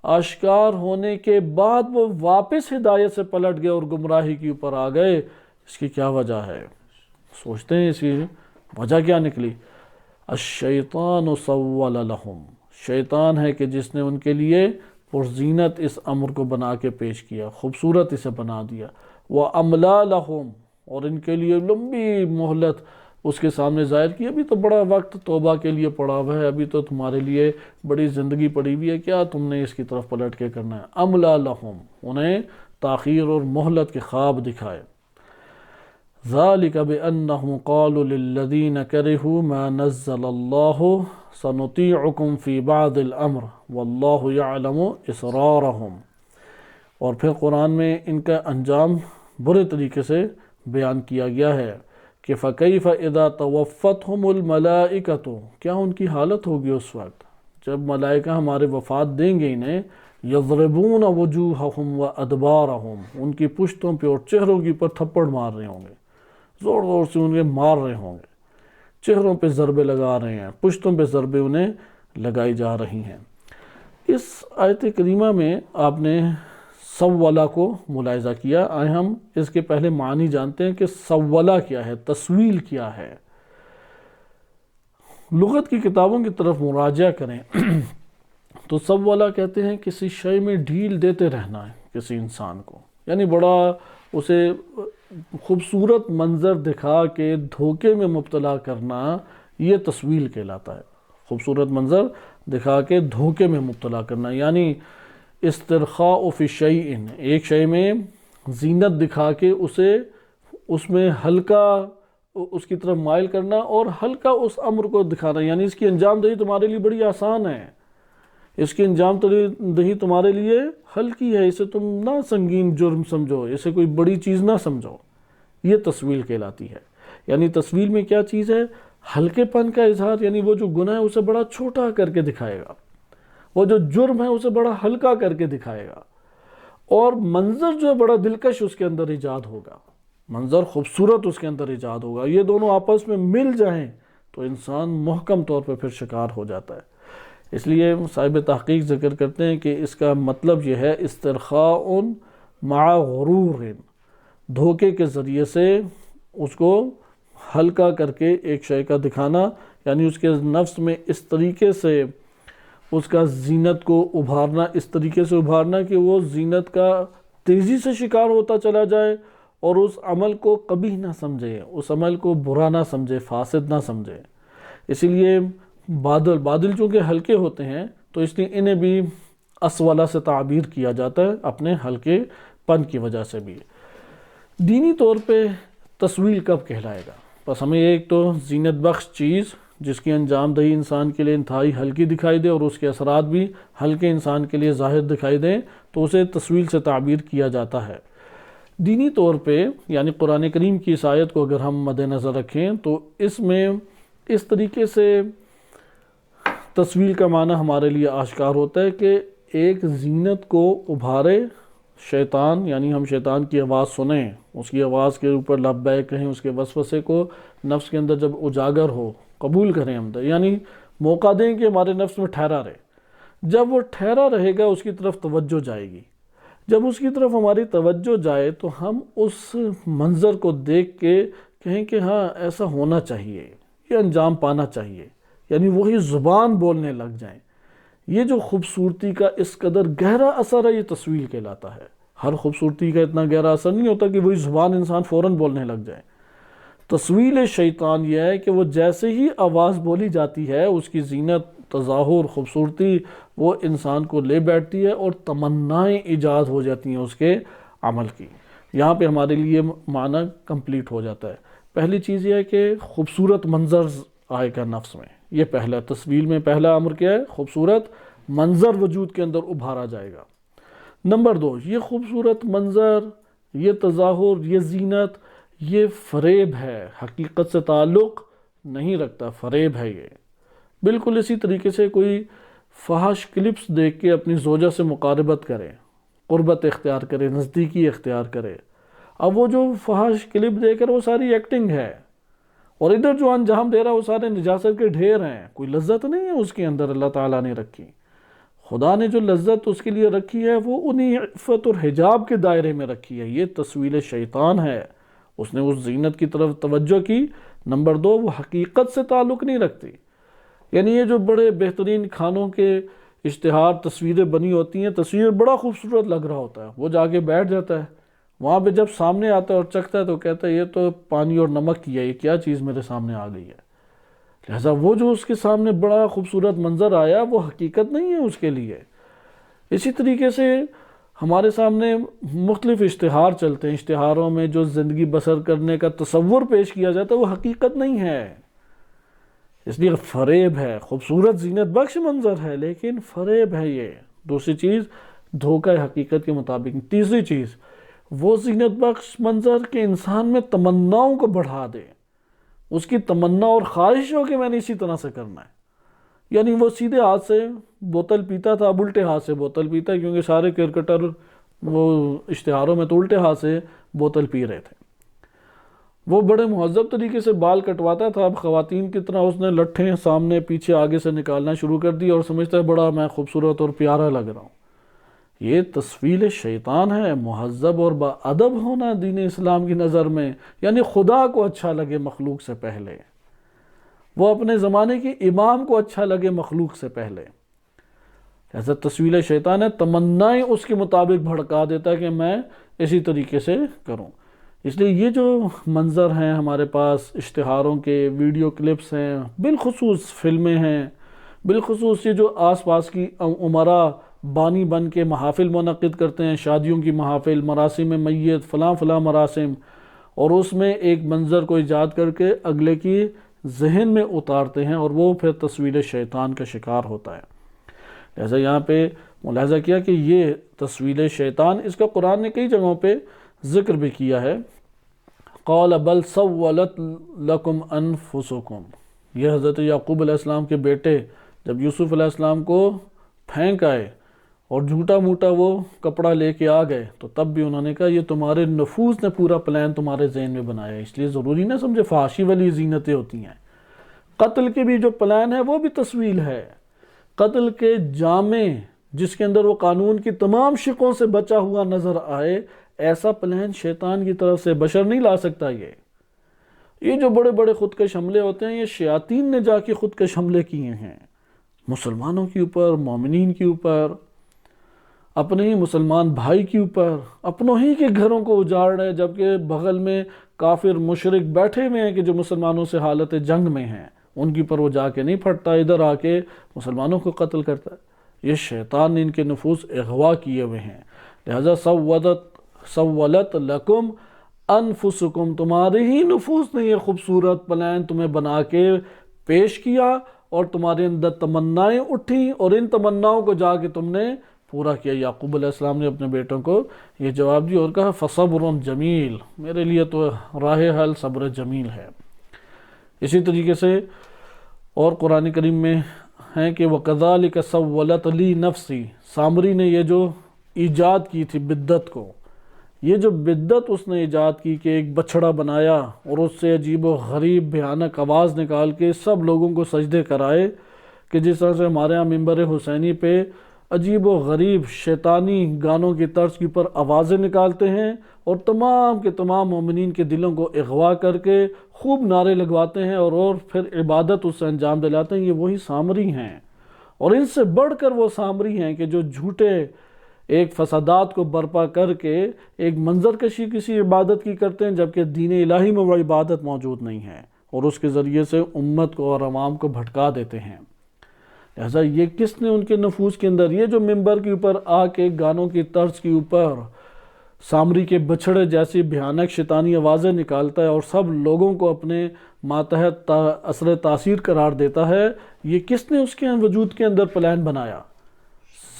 آشکار ہونے کے بعد وہ واپس ہدایت سے پلٹ گئے اور گمراہی کے اوپر آ گئے. اس کی کیا وجہ ہے؟ سوچتے ہیں اس کی وجہ کیا نکلی؟ الشیطان سول لهم، شیطان ہے کہ جس نے ان کے لیے پرزینت اس امر کو بنا کے پیش کیا، خوبصورت اسے بنا دیا. وَأَمْلَا لَهُمْ، اور ان کے لیے لمبی مہلت اس کے سامنے ظاہر کی. ابھی تو بڑا وقت توبہ کے لیے پڑا ہوا ہے، ابھی تو تمہارے لیے بڑی زندگی پڑی ہوئی ہے، کیا تم نے اس کی طرف پلٹ کے کرنا ہے؟ املا لہم، انہیں تاخیر اور مہلت کے خواب دکھائے. ذالک بأنہم قالوا للذین کرہوا ما نزل اللہ سنطیعکم فی بعض الامر واللہ یعلم اسرارہم. اور پھر قرآن میں ان کا انجام برے طریقے سے بیان کیا گیا ہے کہ فَكَيْفَ إِذَا تَوَفَّتْهُمُ الْمَلَائِكَةُ، کیا ان کی حالت ہوگی اس وقت جب ملائکہ ہمارے وفات دیں گے انہیں. يَضْرِبُونَ وُجُوهَهُمْ وَأَدْبَارَهُمْ، ان کی پشتوں پہ اور چہروں کے اوپر تھپڑ مار رہے ہوں گے، زور زور سے انہیں مار رہے ہوں گے، چہروں پہ ضربے لگا رہے ہیں، پشتوں پہ ضربے انہیں لگائی جا رہی ہیں. اس آیت کریمہ میں آپ نے سولا کو ملاحظہ کیا. آئے ہم اس کے پہلے معنی جانتے ہیں کہ سولا کیا ہے، تسویل کیا ہے. لغت کی کتابوں کی طرف مراجعہ کریں تو سولا کہتے ہیں کسی شے میں ڈھیل دیتے رہنا ہے کسی انسان کو، یعنی بڑا اسے خوبصورت منظر دکھا کے دھوکے میں مبتلا کرنا، یہ تسویل کہلاتا ہے. خوبصورت منظر دکھا کے دھوکے میں مبتلا کرنا، یعنی استرخاء فی شیء، ایک شے میں زینت دکھا کے اسے اس میں ہلکا اس کی طرف مائل کرنا اور ہلکا اس امر کو دکھانا، یعنی اس کی انجام دہی تمہارے لیے بڑی آسان ہے، اس کی انجام دہی تمہارے لیے ہلکی ہے، اسے تم نہ سنگین جرم سمجھو، اسے کوئی بڑی چیز نہ سمجھو. یہ تسویل کہلاتی ہے. یعنی تسویل میں کیا چیز ہے؟ ہلکے پن کا اظہار، یعنی وہ جو گناہ ہے اسے بڑا چھوٹا کر کے دکھائے گا، وہ جو جرم ہے اسے بڑا ہلکا کر کے دکھائے گا، اور منظر جو ہے بڑا دلکش اس کے اندر ایجاد ہوگا، منظر خوبصورت اس کے اندر ایجاد ہوگا. یہ دونوں آپس میں مل جائیں تو انسان محکم طور پہ پھر شکار ہو جاتا ہے. اس لیے صاحب تحقیق ذکر کرتے ہیں کہ اس کا مطلب یہ ہے استرخاء مع غرور، دھوکے کے ذریعے سے اس کو ہلکا کر کے ایک شے کا دکھانا، یعنی اس کے نفس میں اس طریقے سے اس کا زینت کو ابھارنا، اس طریقے سے ابھارنا کہ وہ زینت کا تیزی سے شکار ہوتا چلا جائے اور اس عمل کو قبیح نہ سمجھے، اس عمل کو برا نہ سمجھے، فاسد نہ سمجھے۔ اسی لیے بادل چونکہ ہلکے ہوتے ہیں تو اس لیے انہیں بھی اسولہ سے تعبیر کیا جاتا ہے، اپنے ہلکے پن کی وجہ سے بھی۔ دینی طور پہ تسویل کب کہلائے گا؟ بس ہمیں ایک تو زینت بخش چیز جس کی انجام دہی انسان کے لیے انتہائی ہلکی دکھائی دے اور اس کے اثرات بھی ہلکے انسان کے لیے ظاہر دکھائی دیں تو اسے تسویل سے تعبیر کیا جاتا ہے۔ دینی طور پہ یعنی قرآن کریم کی اس آیت کو اگر ہم مد نظر رکھیں تو اس میں اس طریقے سے تسویل کا معنی ہمارے لیے آشکار ہوتا ہے کہ ایک زینت کو ابھارے شیطان، یعنی ہم شیطان کی آواز سنیں، اس کی آواز کے اوپر لبیک کہیں، اس کے وسوسے کو نفس کے اندر جب اجاگر ہو قبول کریں ہم، یعنی موقع دیں کہ ہمارے نفس میں ٹھہرا رہے۔ جب وہ ٹھہرا رہے گا اس کی طرف توجہ جائے گی، جب اس کی طرف ہماری توجہ جائے تو ہم اس منظر کو دیکھ کے کہیں کہ ہاں ایسا ہونا چاہیے، یہ انجام پانا چاہیے، یعنی وہی زبان بولنے لگ جائیں۔ یہ جو خوبصورتی کا اس قدر گہرا اثر ہے یہ تسویل کہلاتا ہے۔ ہر خوبصورتی کا اتنا گہرا اثر نہیں ہوتا کہ وہی زبان انسان فوراً بولنے لگ جائے۔ تسویل شیطان یہ ہے کہ وہ جیسے ہی آواز بولی جاتی ہے اس کی زینت، تظاہر، خوبصورتی وہ انسان کو لے بیٹھتی ہے اور تمنائیں ایجاد ہو جاتی ہیں اس کے عمل کی۔ یہاں پہ ہمارے لیے معنی کمپلیٹ ہو جاتا ہے۔ پہلی چیز یہ ہے کہ خوبصورت منظر آئے گا نفس میں، یہ پہلا تسویل میں پہلا امر کیا ہے؟ خوبصورت منظر وجود کے اندر ابھارا جائے گا۔ نمبر 2، یہ خوبصورت منظر، یہ تظاہر، یہ زینت، یہ فریب ہے، حقیقت سے تعلق نہیں رکھتا، فریب ہے یہ۔ بالکل اسی طریقے سے کوئی فحش کلپس دیکھ کے اپنی زوجہ سے مقاربت کرے، قربت اختیار کرے، نزدیکی اختیار کرے، اب وہ جو فحش کلپ دے کر وہ ساری ایکٹنگ ہے، اور ادھر جو انجام دے رہا ہے وہ سارے نجاست کے ڈھیر ہیں، کوئی لذت نہیں ہے اس کے اندر اللہ تعالیٰ نے رکھی۔ خدا نے جو لذت اس کے لیے رکھی ہے وہ انہی عفت اور حجاب کے دائرے میں رکھی ہے۔ یہ تسویل شیطان ہے، اس نے اس زینت کی طرف توجہ کی۔ نمبر 2، وہ حقیقت سے تعلق نہیں رکھتی، یعنی یہ جو بڑے بہترین کھانوں کے اشتہار تصویریں بنی ہوتی ہیں، تصویر بڑا خوبصورت لگ رہا ہوتا ہے، وہ جا کے بیٹھ جاتا ہے وہاں پہ، جب سامنے آتا ہے اور چکھتا ہے تو کہتا ہے یہ تو پانی اور نمک کی ہے، یہ کیا چیز میرے سامنے آ گئی ہے۔ لہٰذا وہ جو اس کے سامنے بڑا خوبصورت منظر آیا وہ حقیقت نہیں ہے اس کے لیے۔ اسی طریقے سے ہمارے سامنے مختلف اشتہار چلتے ہیں، اشتہاروں میں جو زندگی بسر کرنے کا تصور پیش کیا جاتا ہے وہ حقیقت نہیں ہے، اس لیے فریب ہے۔ خوبصورت زینت بخش منظر ہے لیکن فریب ہے یہ۔ دوسری چیز، دھوکہ حقیقت کے مطابق۔ تیسری چیز، وہ زینت بخش منظر کہ انسان میں تمناؤں کو بڑھا دے، اس کی تمنا اور خواہش ہو کہ میں نے اسی طرح سے کرنا ہے، یعنی وہ سیدھے ہاتھ سے بوتل پیتا تھا اب الٹے ہاتھ سے بوتل پیتا ہے، کیونکہ سارے کرکٹر وہ اشتہاروں میں تو الٹے ہاتھ سے بوتل پی رہے تھے۔ وہ بڑے مہذب طریقے سے بال کٹواتا تھا، اب خواتین کی طرح اس نے لٹھیں سامنے پیچھے آگے سے نکالنا شروع کر دی اور سمجھتا ہے بڑا میں خوبصورت اور پیارا لگ رہا ہوں۔ یہ تسویل شیطان ہے۔ مہذب اور با ادب ہونا دین اسلام کی نظر میں یعنی خدا کو اچھا لگے مخلوق سے پہلے، وہ اپنے زمانے کے امام کو اچھا لگے مخلوق سے پہلے۔ ایسا تسویل شیطان ہے، تمنائیں اس کے مطابق بھڑکا دیتا ہے کہ میں اسی طریقے سے کروں۔ اس لیے یہ جو منظر ہیں ہمارے پاس، اشتہاروں کے ویڈیو کلپس ہیں، بالخصوص فلمیں ہیں، بالخصوص یہ جو آس پاس کی امراء بانی بن کے محافل منعقد کرتے ہیں، شادیوں کی محافل، مراسم میت، فلاں فلاں مراسم، اور اس میں ایک منظر کو ایجاد کر کے اگلے کی ذہن میں اتارتے ہیں اور وہ پھر تسویل شیطان کا شکار ہوتا ہے۔ لہذا یہاں پہ ملاحظہ کیا کہ یہ تسویل شیطان، اس کا قرآن نے کئی جگہوں پہ ذکر بھی کیا ہے۔ قال بل سولت لکم انفسکم، یہ حضرت یعقوب علیہ السلام کے بیٹے جب یوسف علیہ السلام کو پھینک آئے اور جھوٹا موٹا وہ کپڑا لے کے آ گئے تو تب بھی انہوں نے کہا یہ تمہارے نفوس نے پورا پلان تمہارے ذہن میں بنایا ہے، اس لیے ضروری نہ سمجھے فحاشی والی زینتیں ہوتی ہیں۔ قتل کے بھی جو پلان ہے وہ بھی تسویل ہے، قتل کے جامع جس کے اندر وہ قانون کی تمام شقوں سے بچا ہوا نظر آئے، ایسا پلان شیطان کی طرف سے بشر نہیں لا سکتا۔ یہ جو بڑے بڑے خودکش حملے ہوتے ہیں یہ شیاطین نے جا کے خودکش حملے کیے ہیں، مسلمانوں کے اوپر، مومنین کے اوپر، اپنے ہی مسلمان بھائی کے اوپر، اپنوں ہی کے گھروں کو اجاڑ رہے ہیں، جبکہ بغل میں کافر مشرک بیٹھے ہوئے ہیں کہ جو مسلمانوں سے حالت جنگ میں ہیں، ان کے پر وہ جا کے نہیں پھٹتا، ادھر آ کے مسلمانوں کو قتل کرتا ہے۔ یہ شیطان نے ان کے نفوس اغوا کیے ہوئے ہیں، لہذا سولت لکم انفسکم، تمہارے ہی نفوس نے یہ خوبصورت پلان تمہیں بنا کے پیش کیا، اور تمہارے اندر تمنائیں اٹھیں، اور ان تمناؤں کو جا کے تم نے پورا کیا۔ یعقوب علیہ السلام نے اپنے بیٹوں کو یہ جواب دیا اور کہا فصبر جمیل، میرے لیے تو راہ حل صبر جمیل ہے۔ اسی طریقے سے اور قرآن کریم میں ہیں کہ وَكَذَلِكَ سَوَّلَتْ لِي نَفْسِي، سامری نے یہ جو ایجاد کی تھی بدت کو، یہ جو بدت اس نے ایجاد کی کہ ایک بچڑا بنایا اور اس سے عجیب و غریب بھیانک آواز نکال کے سب لوگوں کو سجدے کرائے، کہ جس طرح سے ہمارے ہاں ممبر حسینی پہ عجیب و غریب شیطانی گانوں کی طرز کے اوپر آوازیں نکالتے ہیں اور تمام کے تمام مومنین کے دلوں کو اغوا کر کے خوب نعرے لگواتے ہیں اور پھر عبادت اس سے انجام دلاتے ہیں، یہ وہی سامری ہیں۔ اور ان سے بڑھ کر وہ سامری ہیں کہ جو جھوٹے ایک فسادات کو برپا کر کے ایک منظر کشی کسی عبادت کی کرتے ہیں، جبکہ دین الہی میں وہ عبادت موجود نہیں ہے، اور اس کے ذریعے سے امت کو اور عوام کو بھٹکا دیتے ہیں۔ لہذا یہ کس نے ان کے نفوس کے اندر، یہ جو ممبر کے اوپر آ کے گانوں کی طرز کے اوپر سامری کے بچھڑے جیسی بھیانک شیطانی آوازیں نکالتا ہے اور سب لوگوں کو اپنے ماتحت اثر تاثیر قرار دیتا ہے، یہ کس نے اس کے وجود کے اندر پلان بنایا؟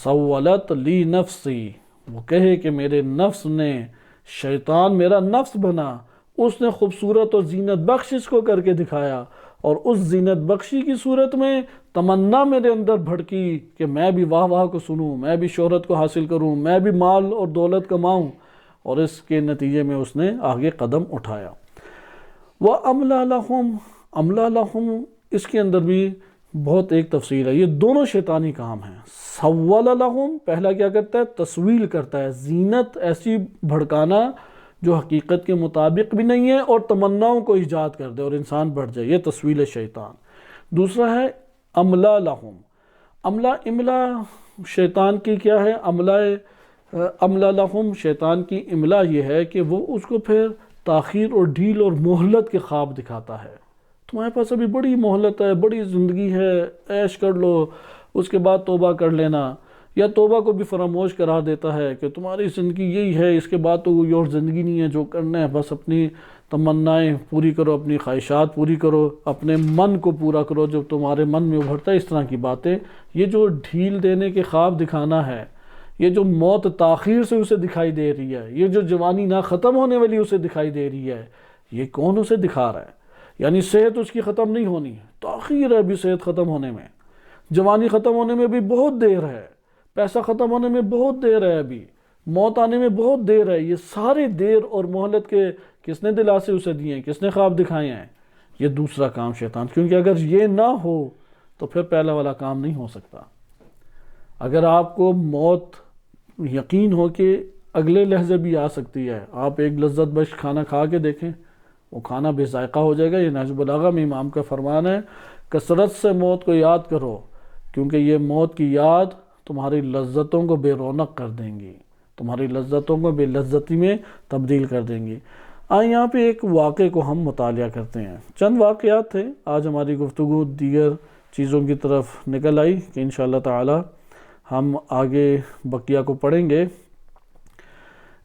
سولت لی نفسی، وہ کہے کہ میرے نفس نے، شیطان میرا نفس بنا، اس نے خوبصورت اور زینت بخش اس کو کر کے دکھایا، اور اس زینت بخشی کی صورت میں تمنا میرے اندر بھڑکی کہ میں بھی واہ واہ کو سنوں، میں بھی شہرت کو حاصل کروں، میں بھی مال اور دولت کماؤں، اور اس کے نتیجے میں اس نے آگے قدم اٹھایا۔ وَأَمْلَى لَهُمْ، أَمْلَى لَهُمْ، اس کے اندر بھی بہت ایک تفصیل ہے، یہ دونوں شیطانی کام ہیں۔ سول لہم، پہلا کیا کرتا ہے؟ تسویل کرتا ہے، زینت ایسی بھڑکانا جو حقیقت کے مطابق بھی نہیں ہے اور تمناؤں کو ایجاد کر دے اور انسان بڑھ جائے، یہ تسویل شیطان۔ دوسرا ہے املا لہم، املا شیطان کی کیا ہے؟ املا لہم، شیطان کی املا یہ ہے کہ وہ اس کو پھر تاخیر اور ڈھیل اور مہلت کے خواب دکھاتا ہے۔ تمہارے پاس ابھی بڑی مہلت ہے، بڑی زندگی ہے، عیش کر لو، اس کے بعد توبہ کر لینا، یا توبہ کو بھی فراموش کرا دیتا ہے کہ تمہاری زندگی یہی ہے، اس کے بعد تو کوئی اور زندگی نہیں ہے، جو کرنا ہے بس اپنی تمنائیں پوری کرو، اپنی خواہشات پوری کرو، اپنے من کو پورا کرو جو تمہارے من میں ابھرتا ہے، اس طرح کی باتیں۔ یہ جو ڈھیل دینے کے خواب دکھانا ہے، یہ جو موت تاخیر سے اسے دکھائی دے رہی ہے، یہ جو جوانی نہ ختم ہونے والی اسے دکھائی دے رہی ہے، یہ کون اسے دکھا رہا ہے؟ یعنی صحت اس کی ختم نہیں ہونی، تاخیر ہے ابھی صحت ختم ہونے میں، جوانی ختم ہونے میں بھی بہت دیر ہے، پیسہ ختم ہونے میں بہت دیر ہے، ابھی موت آنے میں بہت دیر ہے۔ یہ سارے دیر اور مہلت کے کس نے دلاسے اسے دیے ہیں، کس نے خواب دکھائے ہیں؟ یہ دوسرا کام شیطان، کیونکہ اگر یہ نہ ہو تو پھر پہلا والا کام نہیں ہو سکتا۔ اگر آپ کو موت یقین ہو کہ اگلے لحظے بھی آ سکتی ہے، آپ ایک لذت بخش کھانا کھا کے دیکھیں، وہ کھانا بے ذائقہ ہو جائے گا۔ یہ نہج البلاغہ میں امام کا فرمان ہے، کثرت سے موت کو یاد کرو، کیونکہ یہ موت کی یاد تمہاری لذتوں کو بے رونق کر دیں گی، تمہاری لذتوں کو بے لذتی میں تبدیل کر دیں گی۔ یہاں پہ ایک واقعے کو ہم مطالعہ کرتے ہیں، چند واقعات تھے، آج ہماری گفتگو دیگر چیزوں کی طرف نکل آئی کہ انشاءاللہ تعالی ہم آگے بقیہ کو پڑھیں گے۔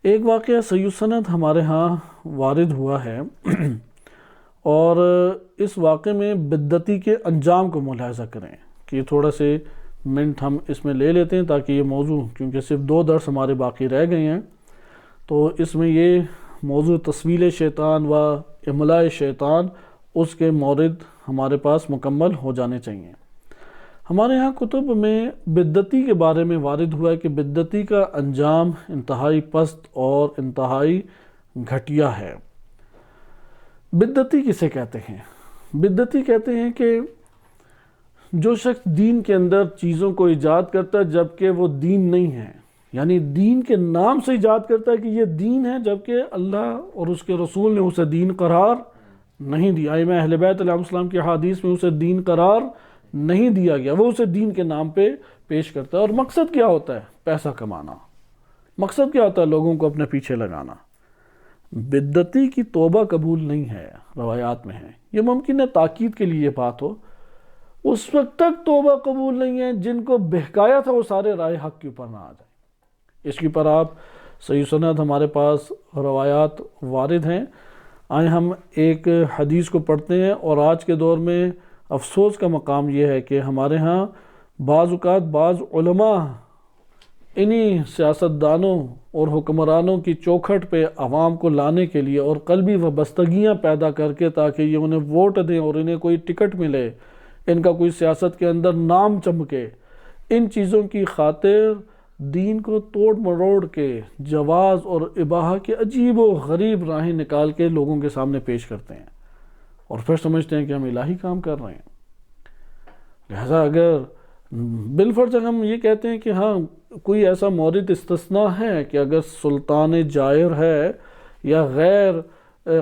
ایک واقعہ صحیح سند ہمارے ہاں وارد ہوا ہے، اور اس واقعے میں بدعتی کے انجام کو ملاحظہ کریں کہ تھوڑا سے منٹ ہم اس میں لے لیتے ہیں تاکہ یہ موضوع، کیونکہ صرف 2 درس ہمارے باقی رہ گئے ہیں، تو اس میں یہ موضوع تسویل شیطان و املاء شیطان، اس کے مورد ہمارے پاس مکمل ہو جانے چاہیے۔ ہمارے ہاں کتب میں بدعتی کے بارے میں وارد ہوا ہے کہ بدعتی کا انجام انتہائی پست اور انتہائی گھٹیا ہے۔ بدعتی کسے کہتے ہیں؟ بدعتی کہتے ہیں کہ جو شخص دین کے اندر چیزوں کو ایجاد کرتا ہے جبکہ وہ دین نہیں ہے، یعنی دین کے نام سے ایجاد کرتا ہے کہ یہ دین ہے، جبکہ اللہ اور اس کے رسول نے اسے دین قرار نہیں دیا، ائمہ اہل بیت علیہ السلام کی حدیث میں اسے دین قرار نہیں دیا گیا، وہ اسے دین کے نام پہ پیش کرتا ہے۔ اور مقصد کیا ہوتا ہے؟ پیسہ کمانا۔ مقصد کیا ہوتا ہے؟ لوگوں کو اپنے پیچھے لگانا۔ بدعتی کی توبہ قبول نہیں ہے، روایات میں ہے۔ یہ ممکن ہے تاکید کے لیے یہ بات ہو، اس وقت تک توبہ قبول نہیں ہے جن کو بہکایا تھا وہ سارے رائے حق کے اوپر نہ آ جائیں۔ اس کے اوپر آپ صحیح سند ہمارے پاس روایات وارد ہیں۔ آئیں ہم ایک حدیث کو پڑھتے ہیں۔ اور آج کے دور میں افسوس کا مقام یہ ہے کہ ہمارے ہاں بعض اوقات بعض علماء انہی سیاستدانوں اور حکمرانوں کی چوکھٹ پہ عوام کو لانے کے لیے اور قلبی وابستگیاں پیدا کر کے تاکہ یہ انہیں ووٹ دیں اور انہیں کوئی ٹکٹ ملے، ان کا کوئی سیاست کے اندر نام چمکے، ان چیزوں کی خاطر دین کو توڑ مروڑ کے جواز اور اباحہ کے عجیب و غریب راہیں نکال کے لوگوں کے سامنے پیش کرتے ہیں، اور پھر سمجھتے ہیں کہ ہم الہی کام کر رہے ہیں۔ لہذا اگر بالفرض ہم یہ کہتے ہیں کہ ہاں کوئی ایسا مورد استثناء ہے کہ اگر سلطان جائر ہے یا غیر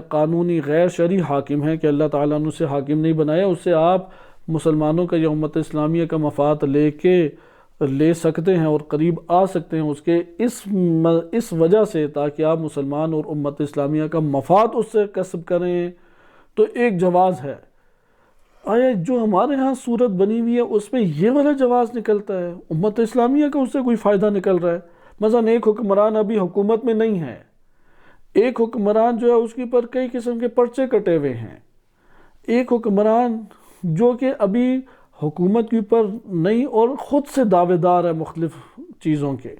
قانونی غیر شرعی حاکم ہے کہ اللہ تعالیٰ نے اسے حاکم نہیں بنایا، اس سے آپ مسلمانوں کا یا امت اسلامیہ کا مفاد لے سکتے ہیں اور قریب آ سکتے ہیں اس کے اس وجہ سے تاکہ آپ مسلمان اور امت اسلامیہ کا مفاد اس سے کسب کریں، تو ایک جواز ہے۔ آیا جو ہمارے ہاں صورت بنی ہوئی ہے اس میں یہ والا جواز نکلتا ہے؟ امت اسلامیہ کا اس سے کوئی فائدہ نکل رہا ہے؟ مثلا ایک حکمران ابھی حکومت میں نہیں ہے، ایک حکمران جو ہے اس کے پر کئی قسم کے پرچے کٹے ہوئے ہیں، ایک حکمران جو کہ ابھی حکومت کے اوپر نہیں اور خود سے دعوے دار ہے مختلف چیزوں کے،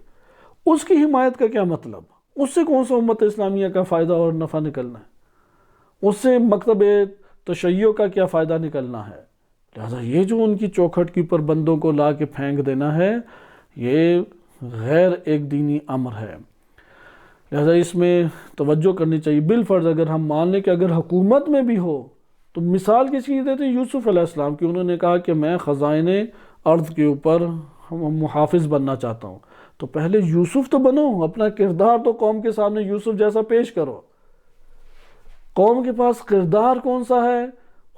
اس کی حمایت کا کیا مطلب؟ اس سے کون سا امت اسلامیہ کا فائدہ اور نفع نکلنا ہے؟ اس سے مکتب تشیع کا کیا فائدہ نکلنا ہے؟ لہذا یہ جو ان کی چوکھٹ کے اوپر بندوں کو لا کے پھینک دینا ہے، یہ غیر ایک دینی امر ہے۔ لہذا اس میں توجہ کرنی چاہیے۔ بالفرض اگر ہم مان لیں کہ اگر حکومت میں بھی ہو، تو مثال کس کی دیتے ہیں؟ یوسف علیہ السلام کی۔ انہوں نے کہا کہ میں خزائن ارض کے اوپر محافظ بننا چاہتا ہوں، تو پہلے یوسف تو بنو، اپنا کردار تو قوم کے سامنے یوسف جیسا پیش کرو۔ قوم کے پاس کردار کون سا ہے؟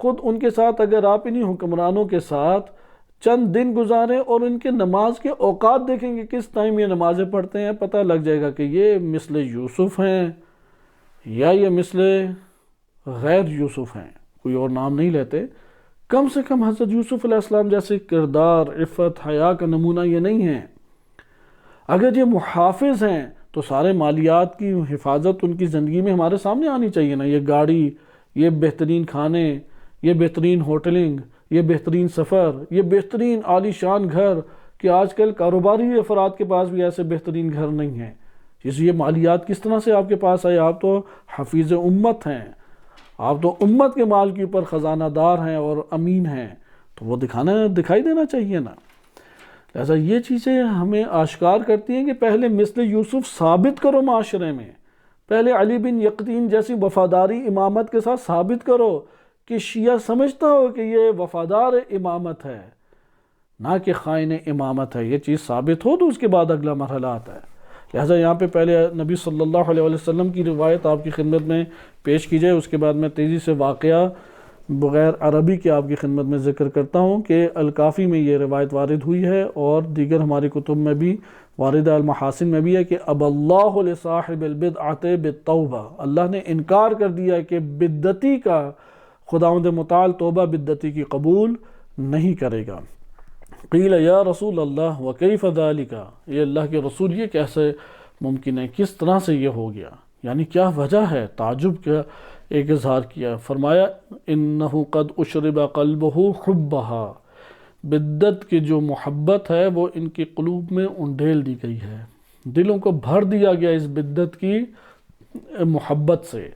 خود ان کے ساتھ اگر آپ انہی حکمرانوں کے ساتھ چند دن گزاریں اور ان کے نماز کے اوقات دیکھیں گے کس ٹائم یہ نمازیں پڑھتے ہیں، پتہ لگ جائے گا کہ یہ مثل یوسف ہیں یا یہ مثل غیر یوسف ہیں، کوئی اور نام نہیں لیتے۔ کم سے کم حضرت یوسف علیہ السلام جیسے کردار، عفت، حیا کا نمونہ یہ نہیں ہیں۔ اگر یہ محافظ ہیں تو سارے مالیات کی حفاظت ان کی زندگی میں ہمارے سامنے آنی چاہیے نا۔ یہ گاڑی، یہ بہترین کھانے، یہ بہترین ہوٹلنگ، یہ بہترین سفر، یہ بہترین عالی شان گھر، کہ آج کل کاروباری افراد کے پاس بھی ایسے بہترین گھر نہیں ہیں۔ یہ مالیات کس طرح سے آپ کے پاس آئے؟ آپ تو حفیظ امت ہیں، آپ تو امت کے مال کے اوپر خزانہ دار ہیں اور امین ہیں، تو وہ دکھائی دینا چاہیے نا۔ لہذا یہ چیزیں ہمیں آشکار کرتی ہیں کہ پہلے مثل یوسف ثابت کرو معاشرے میں، پہلے علی بن یقطین جیسی وفاداری امامت کے ساتھ ثابت کرو کہ شیعہ سمجھتا ہو کہ یہ وفادار امامت ہے نہ کہ خائن امامت ہے۔ یہ چیز ثابت ہو تو اس کے بعد اگلا مرحلہ آتا ہے۔ لہذا یہاں پہ پہلے نبی صلی اللہ علیہ وسلم کی روایت آپ کی خدمت میں پیش کی جائے، اس کے بعد میں تیزی سے واقعہ بغیر عربی کے آپ کی خدمت میں ذکر کرتا ہوں کہ الکافی میں یہ روایت وارد ہوئی ہے اور دیگر ہماری کتب میں بھی وارد، المحاسن میں بھی ہے کہ اب اللہ لصاحب البدعۃ بالتوبہ، اللہ نے انکار کر دیا کہ بدعتی کا خداوند متعال توبہ بدعتی کی قبول نہیں کرے گا۔ قیل یا رسول اللہ وکیف ذالک، یہ اللہ کے رسول یہ کیسے ممکن ہے، کس طرح سے یہ ہو گیا، یعنی کیا وجہ ہے؟ تعجب کا ایک اظہار کیا۔ فرمایا انہ قد اشرب قلبہ حبہا، بدعت کی جو محبت ہے وہ ان کی قلوب میں انڈیل دی گئی ہے، دلوں کو بھر دیا گیا اس بدعت کی محبت سے۔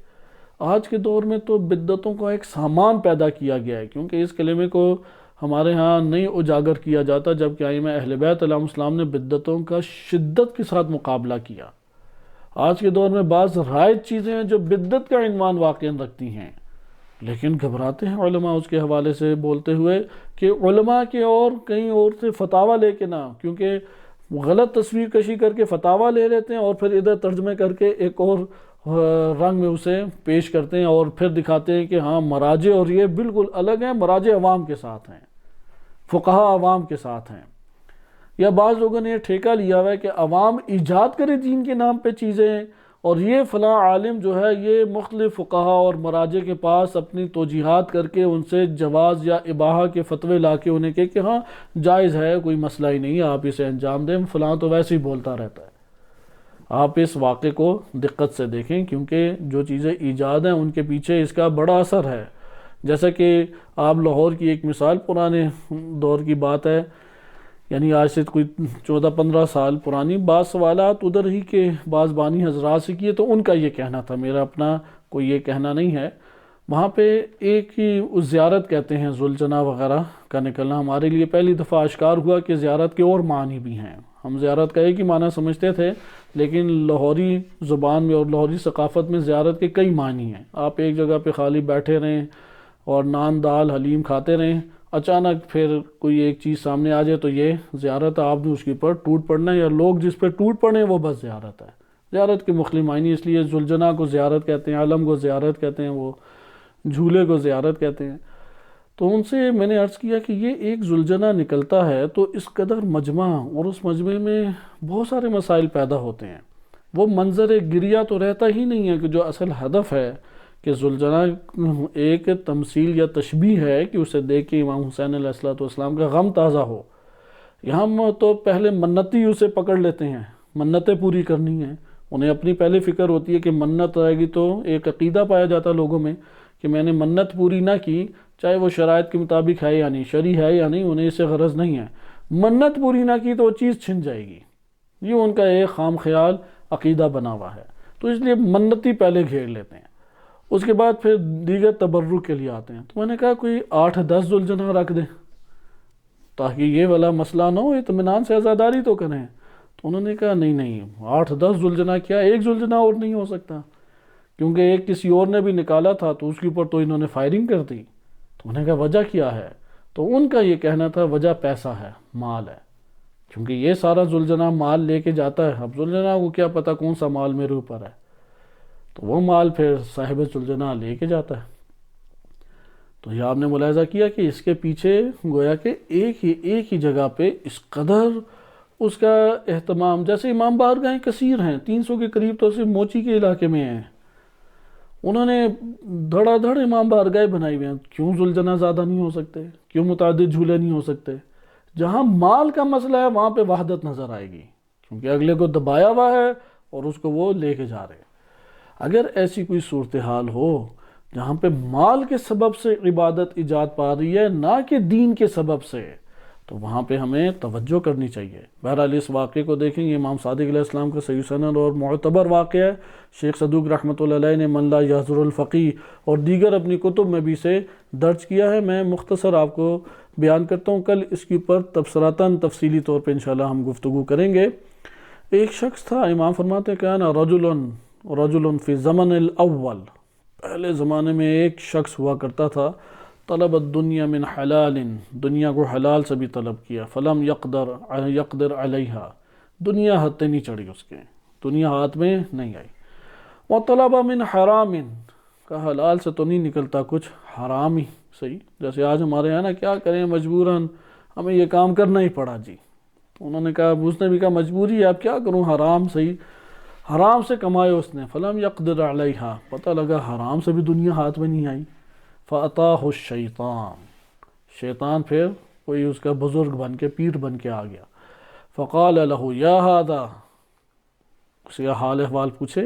آج کے دور میں تو بدعتوں کا ایک سامان پیدا کیا گیا ہے، کیونکہ اس کلمے کو ہمارے ہاں نہیں اجاگر کیا جاتا، جبکہ ائمہ اہل بیت علیہم السلام نے بدعتوں کا شدت کے ساتھ مقابلہ کیا۔ آج کے دور میں بعض رائج چیزیں ہیں جو بدعت کا عنوان واقع رکھتی ہیں، لیکن گھبراتے ہیں علماء اس کے حوالے سے بولتے ہوئے کہ علماء کے اور کہیں اور سے فتاویٰ لے کے نہ، کیونکہ غلط تصویر کشی کر کے فتاویٰ لے لیتے ہیں اور پھر ادھر ترجمے کر کے ایک اور رنگ میں اسے پیش کرتے ہیں اور پھر دکھاتے ہیں کہ ہاں مراجع اور یہ بالکل الگ ہیں، مراجع عوام کے ساتھ ہیں۔ فقہا عوام کے ساتھ ہیں، یا بعض لوگوں نے یہ ٹھیکہ لیا ہوا ہے کہ عوام ایجاد کرے دین کے نام پہ چیزیں، اور یہ فلاں عالم جو ہے یہ مختلف فقہا اور مراجع کے پاس اپنی توجیحات کر کے ان سے جواز یا اباحہ کے فتوے لا کے انہیں کہ ہاں جائز ہے، کوئی مسئلہ ہی نہیں، آپ اسے انجام دیں، فلاں تو ویسے ہی بولتا رہتا ہے۔ آپ اس واقعے کو دقت سے دیکھیں، کیونکہ جو چیزیں ایجاد ہیں ان کے پیچھے اس کا بڑا اثر ہے۔ جیسا کہ آپ لاہور کی ایک مثال، پرانے دور کی بات ہے، یعنی آج سے کوئی 14-15 سال پرانی، بعض سوالات ادھر ہی کے بعض بانی حضرات سے کیے، تو ان کا یہ کہنا تھا، میرا اپنا کوئی یہ کہنا نہیں ہے۔ وہاں پہ ایک ہی اس زیارت کہتے ہیں ذوالجناح وغیرہ کا نکلنا ہمارے لیے پہلی دفعہ آشکار ہوا کہ زیارت کے اور معنی بھی ہیں۔ ہم زیارت کا ایک ہی معنی سمجھتے تھے، لیکن لاہوری زبان میں اور لاہوری ثقافت میں زیارت کے کئی معنی ہیں۔ آپ ایک جگہ پہ خالی بیٹھے رہیں اور نان دال حلیم کھاتے رہیں، اچانک پھر کوئی ایک چیز سامنے آ جائے تو یہ زیارت ہے، آپ نے اس کے اوپر ٹوٹ پڑنا ہے، یا لوگ جس پہ ٹوٹ پڑے وہ بس زیارت ہے۔ زیارت کے مختلف معنی، اس لیے ذوالجناح کو زیارت کہتے ہیں، علم کو زیارت کہتے ہیں، وہ جھولے کو زیارت کہتے ہیں۔ تو ان سے میں نے عرض کیا کہ یہ ایک ذوالجناح نکلتا ہے تو اس قدر مجمع، اور اس مجمع میں بہت سارے مسائل پیدا ہوتے ہیں۔ وہ منظر گریہ تو رہتا ہی نہیں ہے کہ جو اصل ہدف ہے کہ ذوالجناح ایک تمثیل یا تشبیہ ہے کہ اسے دیکھ کے امام حسین علیہ السلام کا غم تازہ ہو۔ یہاں ہم تو پہلے منتی اسے پکڑ لیتے ہیں، منتیں پوری کرنی ہیں، انہیں اپنی پہلے فکر ہوتی ہے کہ منت آئے گی، تو ایک عقیدہ پایا جاتا ہے لوگوں میں کہ میں نے منت پوری نہ کی، چاہے وہ شرائط کے مطابق ہے یا نہیں، شرعی ہے یا نہیں، انہیں اس سے غرض نہیں ہے، منت پوری نہ کی تو وہ چیز چھن جائے گی۔ یہ ان کا ایک خام خیال عقیدہ بنا ہوا ہے، تو اس لیے منتی پہلے گھیر لیتے ہیں، اس کے بعد پھر دیگر تبرک کے لیے آتے ہیں۔ تو میں نے کہا کوئی 8-10 ذوالجناح رکھ دیں تاکہ یہ والا مسئلہ نہ ہو، اطمینان سے عزاداری تو کریں۔ تو انہوں نے کہا نہیں 8-10 ذوالجناح کیا، ایک ذوالجناح اور نہیں ہو سکتا، کیونکہ ایک کسی اور نے بھی نکالا تھا تو اس کے اوپر تو انہوں نے فائرنگ کر دی۔ تو انہوں نے کہا وجہ کیا ہے؟ تو ان کا یہ کہنا تھا وجہ پیسہ ہے، مال ہے، کیونکہ یہ سارا ذوالجناح مال لے کے جاتا ہے، اب ذوالجناح کو کیا پتہ کون سا مال میرے اوپر ہے، تو وہ مال پھر صاحب ذوالجناح لے کے جاتا ہے۔ تو یہ آپ نے ملاحظہ کیا کہ اس کے پیچھے گویا کہ ایک ہی جگہ پہ اس قدر اس کا اہتمام، جیسے امام بارگاہیں کثیر ہیں، 300 کے قریب تو صرف موچی کے علاقے میں ہیں، انہوں نے دھڑا دھڑ امام بارگاہیں بنائی ہوئے ہیں۔ کیوں ذوالجناح زیادہ نہیں ہو سکتے؟ کیوں متعدد جھولے نہیں ہو سکتے؟ جہاں مال کا مسئلہ ہے وہاں پہ وحدت نظر آئے گی، کیونکہ اگلے کو دبایا ہوا ہے اور اس کو وہ لے کے جا رہے ہیں۔ اگر ایسی کوئی صورتحال ہو جہاں پہ مال کے سبب سے عبادت ایجاد پا رہی ہے نہ کہ دین کے سبب سے، تو وہاں پہ ہمیں توجہ کرنی چاہیے۔ بہرحال اس واقعے کو دیکھیں، یہ امام صادق علیہ السلام کا صحیح سند اور معتبر واقعہ ہے۔ شیخ صدوق رحمۃ اللہ علیہ نے من لا یحضر الفقیہ اور دیگر اپنی کتب میں بھی اسے درج کیا ہے۔ میں مختصر آپ کو بیان کرتا ہوں، کل اس کے اوپر تبصراتاً تفصیلی طور پہ انشاءاللہ ہم گفتگو کریں گے۔ ایک شخص تھا، امام فرماتے ہیں کہنا رجل فی زمن الاول، پہلے زمانے میں ایک شخص ہوا کرتا تھا، طلب الدنیا من حلال، دنیا کو حلال سے بھی طلب کیا، فلم یقدر علیہا، دنیا ہاتھ نہیں چڑھی اس کے، دنیا ہاتھ میں نہیں آئی۔ وطلب من حرام، کہا حلال سے تو نہیں نکلتا کچھ، حرام ہی صحیح، جیسے آج ہمارے یہاں نا کیا کریں مجبوراً ہمیں یہ کام کرنا ہی پڑا جی۔ تو انہوں نے کہا، اس نے بھی کہا مجبوری ہے، اب کیا کروں، حرام صحیح، حرام سے کمائے اس نے، فلم یقدر علیہا، پتہ لگا حرام سے بھی دنیا ہاتھ میں نہیں آئی، فأتاہ الشیطان، شیطان پھر کوئی اس کا بزرگ بن کے، پیر بن کے آ گیا، فقال لہ یا ھذا، اس کا حال احوال پوچھے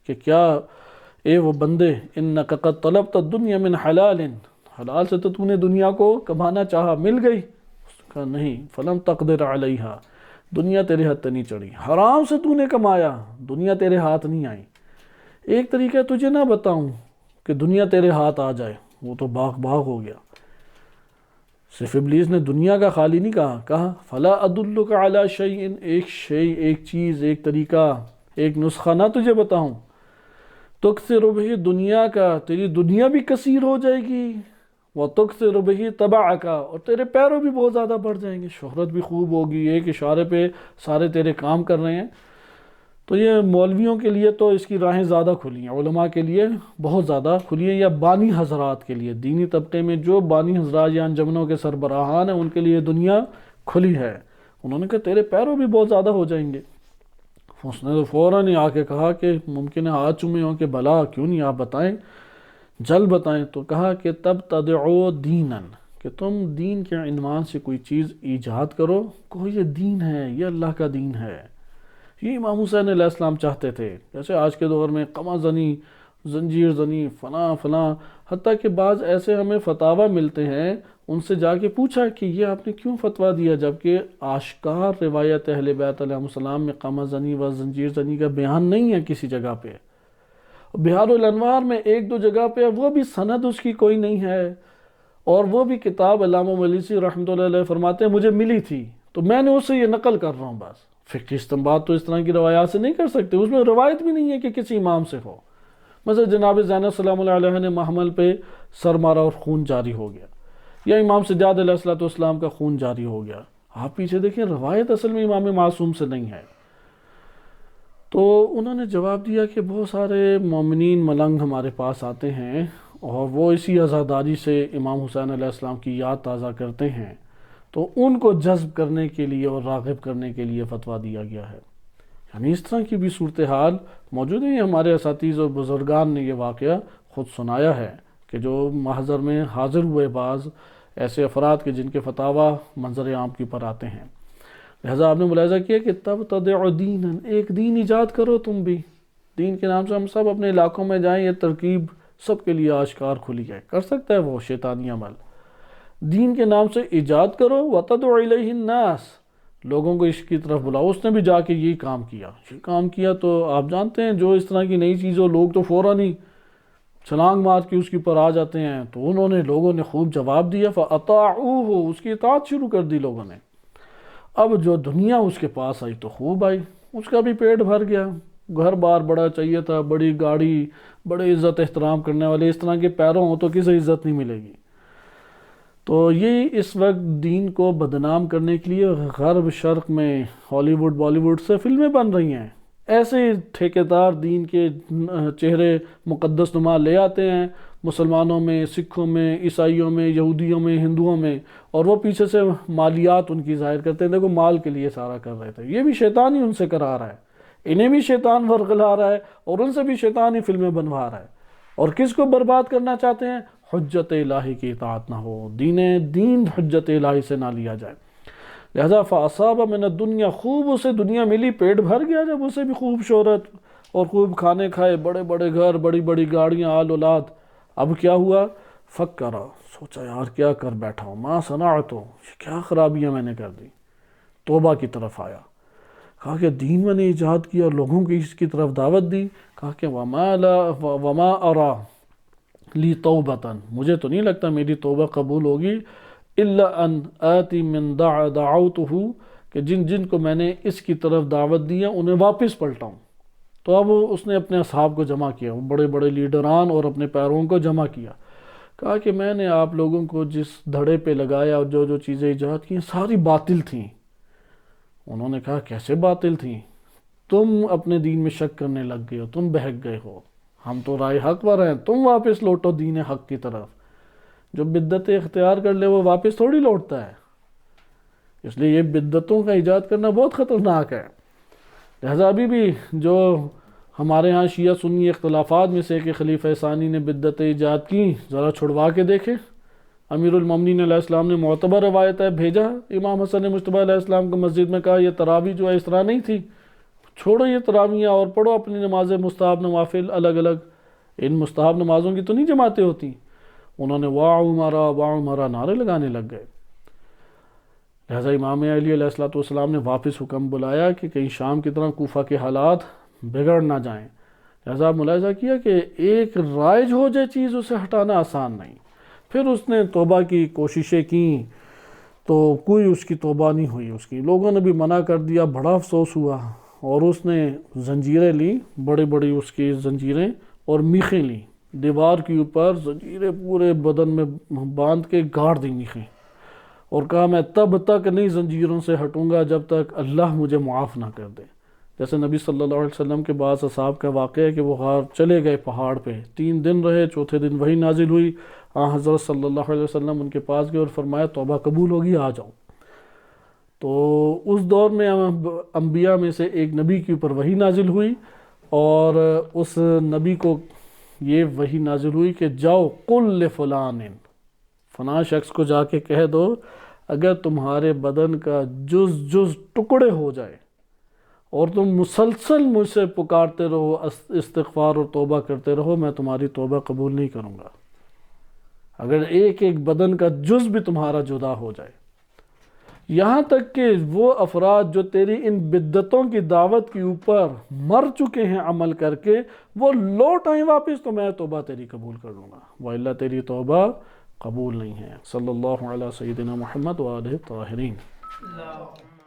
کہ کیا اے وہ بندے، انک قد طلبت الدنیا من حلال، حلال سے تو نے دنیا کو کمانا چاہا، مل گئی؟ اس نے کہا نہیں، فلم تقدر علیہا، دنیا تیرے ہاتھ نہیں چڑھی، حرام سے تو نے کمایا، دنیا تیرے ہاتھ نہیں آئی۔ ایک طریقہ تجھے نہ بتاؤں کہ دنیا تیرے ہاتھ آ جائے، وہ تو باغ ہو گیا۔ صرف ابلیس نے دنیا کا خالی نہیں کہا فلا ادلک علی شیء، ایک چیز، ایک طریقہ، ایک نسخہ نہ تجھے بتاؤں، تکثر بہ دنیا کا، تیری دنیا بھی کثیر ہو جائے گی، وتکثر بہ تبعک، اور تیرے پیروں بھی بہت زیادہ بڑھ جائیں گے، شہرت بھی خوب ہوگی، ایک اشارے پہ سارے تیرے کام کر رہے ہیں۔ تو یہ مولویوں کے لیے تو اس کی راہیں زیادہ کھلی ہیں، علماء کے لیے بہت زیادہ کھلی ہیں، یا بانی حضرات کے لیے، دینی طبقے میں جو بانی حضرات یا انجمنوں کے سربراہان ہیں ان کے لیے دنیا کھلی ہے۔ انہوں نے کہا تیرے پیروں بھی بہت زیادہ ہو جائیں گے۔ اس نے تو فوراً ہی آ کے کہا کہ ممکن ہے ہاتھ چومے ہوں کہ بھلا کیوں نہیں، آپ بتائیں، جل بتائیں۔ تو کہا کہ تب تدعو دینن، کہ تم دین کے عنوان سے کوئی چیز ایجاد کرو، کہو یہ دین ہے، یہ اللہ کا دین ہے۔ یہ امام حسین علیہ السلام چاہتے تھے، جیسے آج کے دور میں قمع زنی، زنجیر زنی، فلاں فلاں، حتیٰ کہ بعض ایسے ہمیں فتاوی ملتے ہیں، ان سے جا کے پوچھا کہ یہ آپ نے کیوں فتویٰ دیا، جبکہ آشکار روایت اہل بیت علیہ السلام میں قمع زنی و زنجیر زنی کا بیان نہیں ہے کسی جگہ پہ۔ بہار الانوار میں ایک دو جگہ پہ، وہ بھی سند اس کی کوئی نہیں ہے، اور وہ بھی کتاب علامہ مجلسی رحمۃ اللہ علیہ فرماتے ہیں مجھے ملی تھی، تو میں نے اس سے یہ نقل کر رہا ہوں بس۔ فقہ استنباط تو اس طرح کی روایات سے نہیں کر سکتے، اس میں روایت بھی نہیں ہے کہ کسی امام سے ہو۔ مثلا جناب زینب سلام اللہ علیہ نے محمل پہ سر مارا اور خون جاری ہو گیا، یا امام سجاد علیہ السلام کا خون جاری ہو گیا، آپ پیچھے دیکھیں روایت اصل میں امام معصوم سے نہیں ہے۔ تو انہوں نے جواب دیا کہ بہت سارے مومنین ملنگ ہمارے پاس آتے ہیں اور وہ اسی عزاداری سے امام حسین علیہ السلام کی یاد تازہ کرتے ہیں، تو ان کو جذب کرنے کے لیے اور راغب کرنے کے لیے فتویٰ دیا گیا ہے۔ یعنی اس طرح کی بھی صورتحال موجود ہے۔ ہمارے اساتذہ اور بزرگان نے یہ واقعہ خود سنایا ہے کہ جو محضر میں حاضر ہوئے بعض ایسے افراد کے جن کے فتاوی منظر عام کے پر آتے ہیں، لہذا آپ نے ملاحظہ کیا کہ تب تدعو دینن، ایک دین ایجاد کرو تم بھی، دین کے نام سے ہم سب اپنے علاقوں میں جائیں، یہ ترکیب سب کے لیے آشکار کھلی ہے، کر سکتا ہے وہ شیطانی عمل، دین کے نام سے ایجاد کرو، وتدعو الیہ الناس، لوگوں کو اس کی طرف بلاؤ۔ اس نے بھی جا کے یہی کام کیا، یہ کام کیا۔ تو آپ جانتے ہیں جو اس طرح کی نئی چیزوں لوگ تو فوراً ہی چھلانگ مار کے اس کے اوپر آ جاتے ہیں، تو لوگوں نے خوب جواب دیا، فَأَطَاعُوهُ، اس کی اطاعت شروع کر دی لوگوں نے۔ اب جو دنیا اس کے پاس آئی تو خوب آئی، اس کا بھی پیٹ بھر گیا، گھر بار بڑا چاہیے تھا، بڑی گاڑی، بڑے عزت احترام کرنے والے، اس طرح کے پیروں ہوں تو کسی عزت نہیں ملے گی۔ تو یہ اس وقت دین کو بدنام کرنے کے لیے غرب شرق میں ہالی ووڈ بالی ووڈ سے فلمیں بن رہی ہیں، ایسے ٹھیکیدار دین کے چہرے مقدس نما لے آتے ہیں مسلمانوں میں، سکھوں میں، عیسائیوں میں، یہودیوں میں، ہندوؤں میں، اور وہ پیچھے سے مالیات ان کی ظاہر کرتے ہیں، دیکھو مال کے لیے سارا کر رہے تھے۔ یہ بھی شیطان ہی ان سے کرا رہا ہے، انہیں بھی شیطان ورغلا رہا ہے اور ان سے بھی شیطان ہی فلمیں بنوا رہا ہے۔ اور کس کو برباد کرنا چاہتے ہیں؟ حجت الہی کی اطاعت نہ ہو، دین حجت الہی سے نہ لیا جائے۔ لہذا فَأَصَابَ مِنَ الدُّنْيَا، خوب اسے دنیا ملی، پیٹ بھر گیا جب اسے بھی خوب شہرت اور خوب کھانے کھائے، بڑے بڑے گھر، بڑی بڑی گاڑیاں، آل اولاد۔ اب کیا ہوا؟ فکر، سوچا یار کیا کر بیٹھا ہوں، ما صنعت، کیا خرابیاں میں نے کر دی۔ توبہ کی طرف آیا، کہا کہ دین میں نے ایجاد کیا، لوگوں کی اس کی طرف دعوت دی، کہا کہ وما ارا لی توبتاً، مجھے تو نہیں لگتا میری توبہ قبول ہوگی، الا ان آتی من دعوتہ، کہ جن کو میں نے اس کی طرف دعوت دی ہے انہیں واپس پلٹاؤں۔ تو اب اس نے اپنے اصحاب کو جمع کیا، بڑے بڑے لیڈران اور اپنے پیروں کو جمع کیا، کہا کہ میں نے آپ لوگوں کو جس دھڑے پہ لگایا اور جو چیزیں ایجاد کی ساری باطل تھیں۔ انہوں نے کہا کیسے باطل تھیں؟ تم اپنے دین میں شک کرنے لگ گئے ہو، تم بہک گئے ہو، ہم تو رائے حق پر ہیں، تم واپس لوٹو دین حق کی طرف۔ جو بدعت اختیار کر لے وہ واپس تھوڑی لوٹتا ہے، اس لیے یہ بدعتوں کا ایجاد کرنا بہت خطرناک ہے۔ لہذا ابھی بھی جو ہمارے ہاں شیعہ سنی اختلافات میں سے کہ خلیفہ ثانی نے بدعت ایجاد کی، ذرا چھڑوا کے دیکھیں۔ امیر المومنین علیہ السلام نے معتبر روایت ہے بھیجا امام حسن مجتبیٰ علیہ السلام کو مسجد میں، کہا یہ تراویح جو ہے اس طرح نہیں تھی، چھوڑو یہ تراویحیں اور پڑھو اپنی نماز مستحب نوافل الگ الگ، ان مستحب نمازوں کی تو نہیں جماعتیں ہوتی۔ انہوں نے وا عمرہ نعرے لگانے لگ گئے۔ لہذا امام علی علیہ السلام نے واپس حکم بلایا کہ کہیں شام کی طرح کوفہ کے حالات بگڑ نہ جائیں۔ لہذا ملاحظہ کیا کہ ایک رائج ہو جائے چیز اسے ہٹانا آسان نہیں۔ پھر اس نے توبہ کی کوششیں کیں تو کوئی اس کی توبہ نہیں ہوئی، اس کی لوگوں نے بھی منع کر دیا، بڑا افسوس ہوا، اور اس نے زنجیریں لی، بڑی بڑی اس کی زنجیریں اور میخیں لی، دیوار کے اوپر زنجیریں پورے بدن میں باندھ کے گاڑ دی میخیں، اور کہا میں تب تک نہیں زنجیروں سے ہٹوں گا جب تک اللہ مجھے معاف نہ کر دے۔ جیسے نبی صلی اللہ علیہ وسلم کے بعض اصحاب کا واقعہ ہے کہ وہ غار چلے گئے پہاڑ پہ، 3 دن رہے، چوتھے دن وہی نازل ہوئی، حضرت صلی اللہ علیہ وسلم ان کے پاس گئے اور فرمایا توبہ قبول ہوگی، آ جاؤ۔ تو اس دور میں انبیاء میں سے ایک نبی کے اوپر وحی نازل ہوئی، اور اس نبی کو یہ وحی نازل ہوئی کہ جاؤ قل لفلان، فلاں شخص کو جا کے کہہ دو اگر تمہارے بدن کا جز جز ٹکڑے ہو جائے اور تم مسلسل مجھ سے پکارتے رہو، استغفار اور توبہ کرتے رہو، میں تمہاری توبہ قبول نہیں کروں گا، اگر ایک ایک بدن کا جز بھی تمہارا جدا ہو جائے۔ یہاں تک کہ وہ افراد جو تیری ان بدعتوں کی دعوت کے اوپر مر چکے ہیں عمل کر کے، وہ لوٹ آئیں واپس تو میں توبہ تیری قبول کر لوں گا، وَإِلَّا تیری توبہ قبول نہیں ہے۔ صلی اللہ علیہ سیدنا محمد وآلہ الطاہرین۔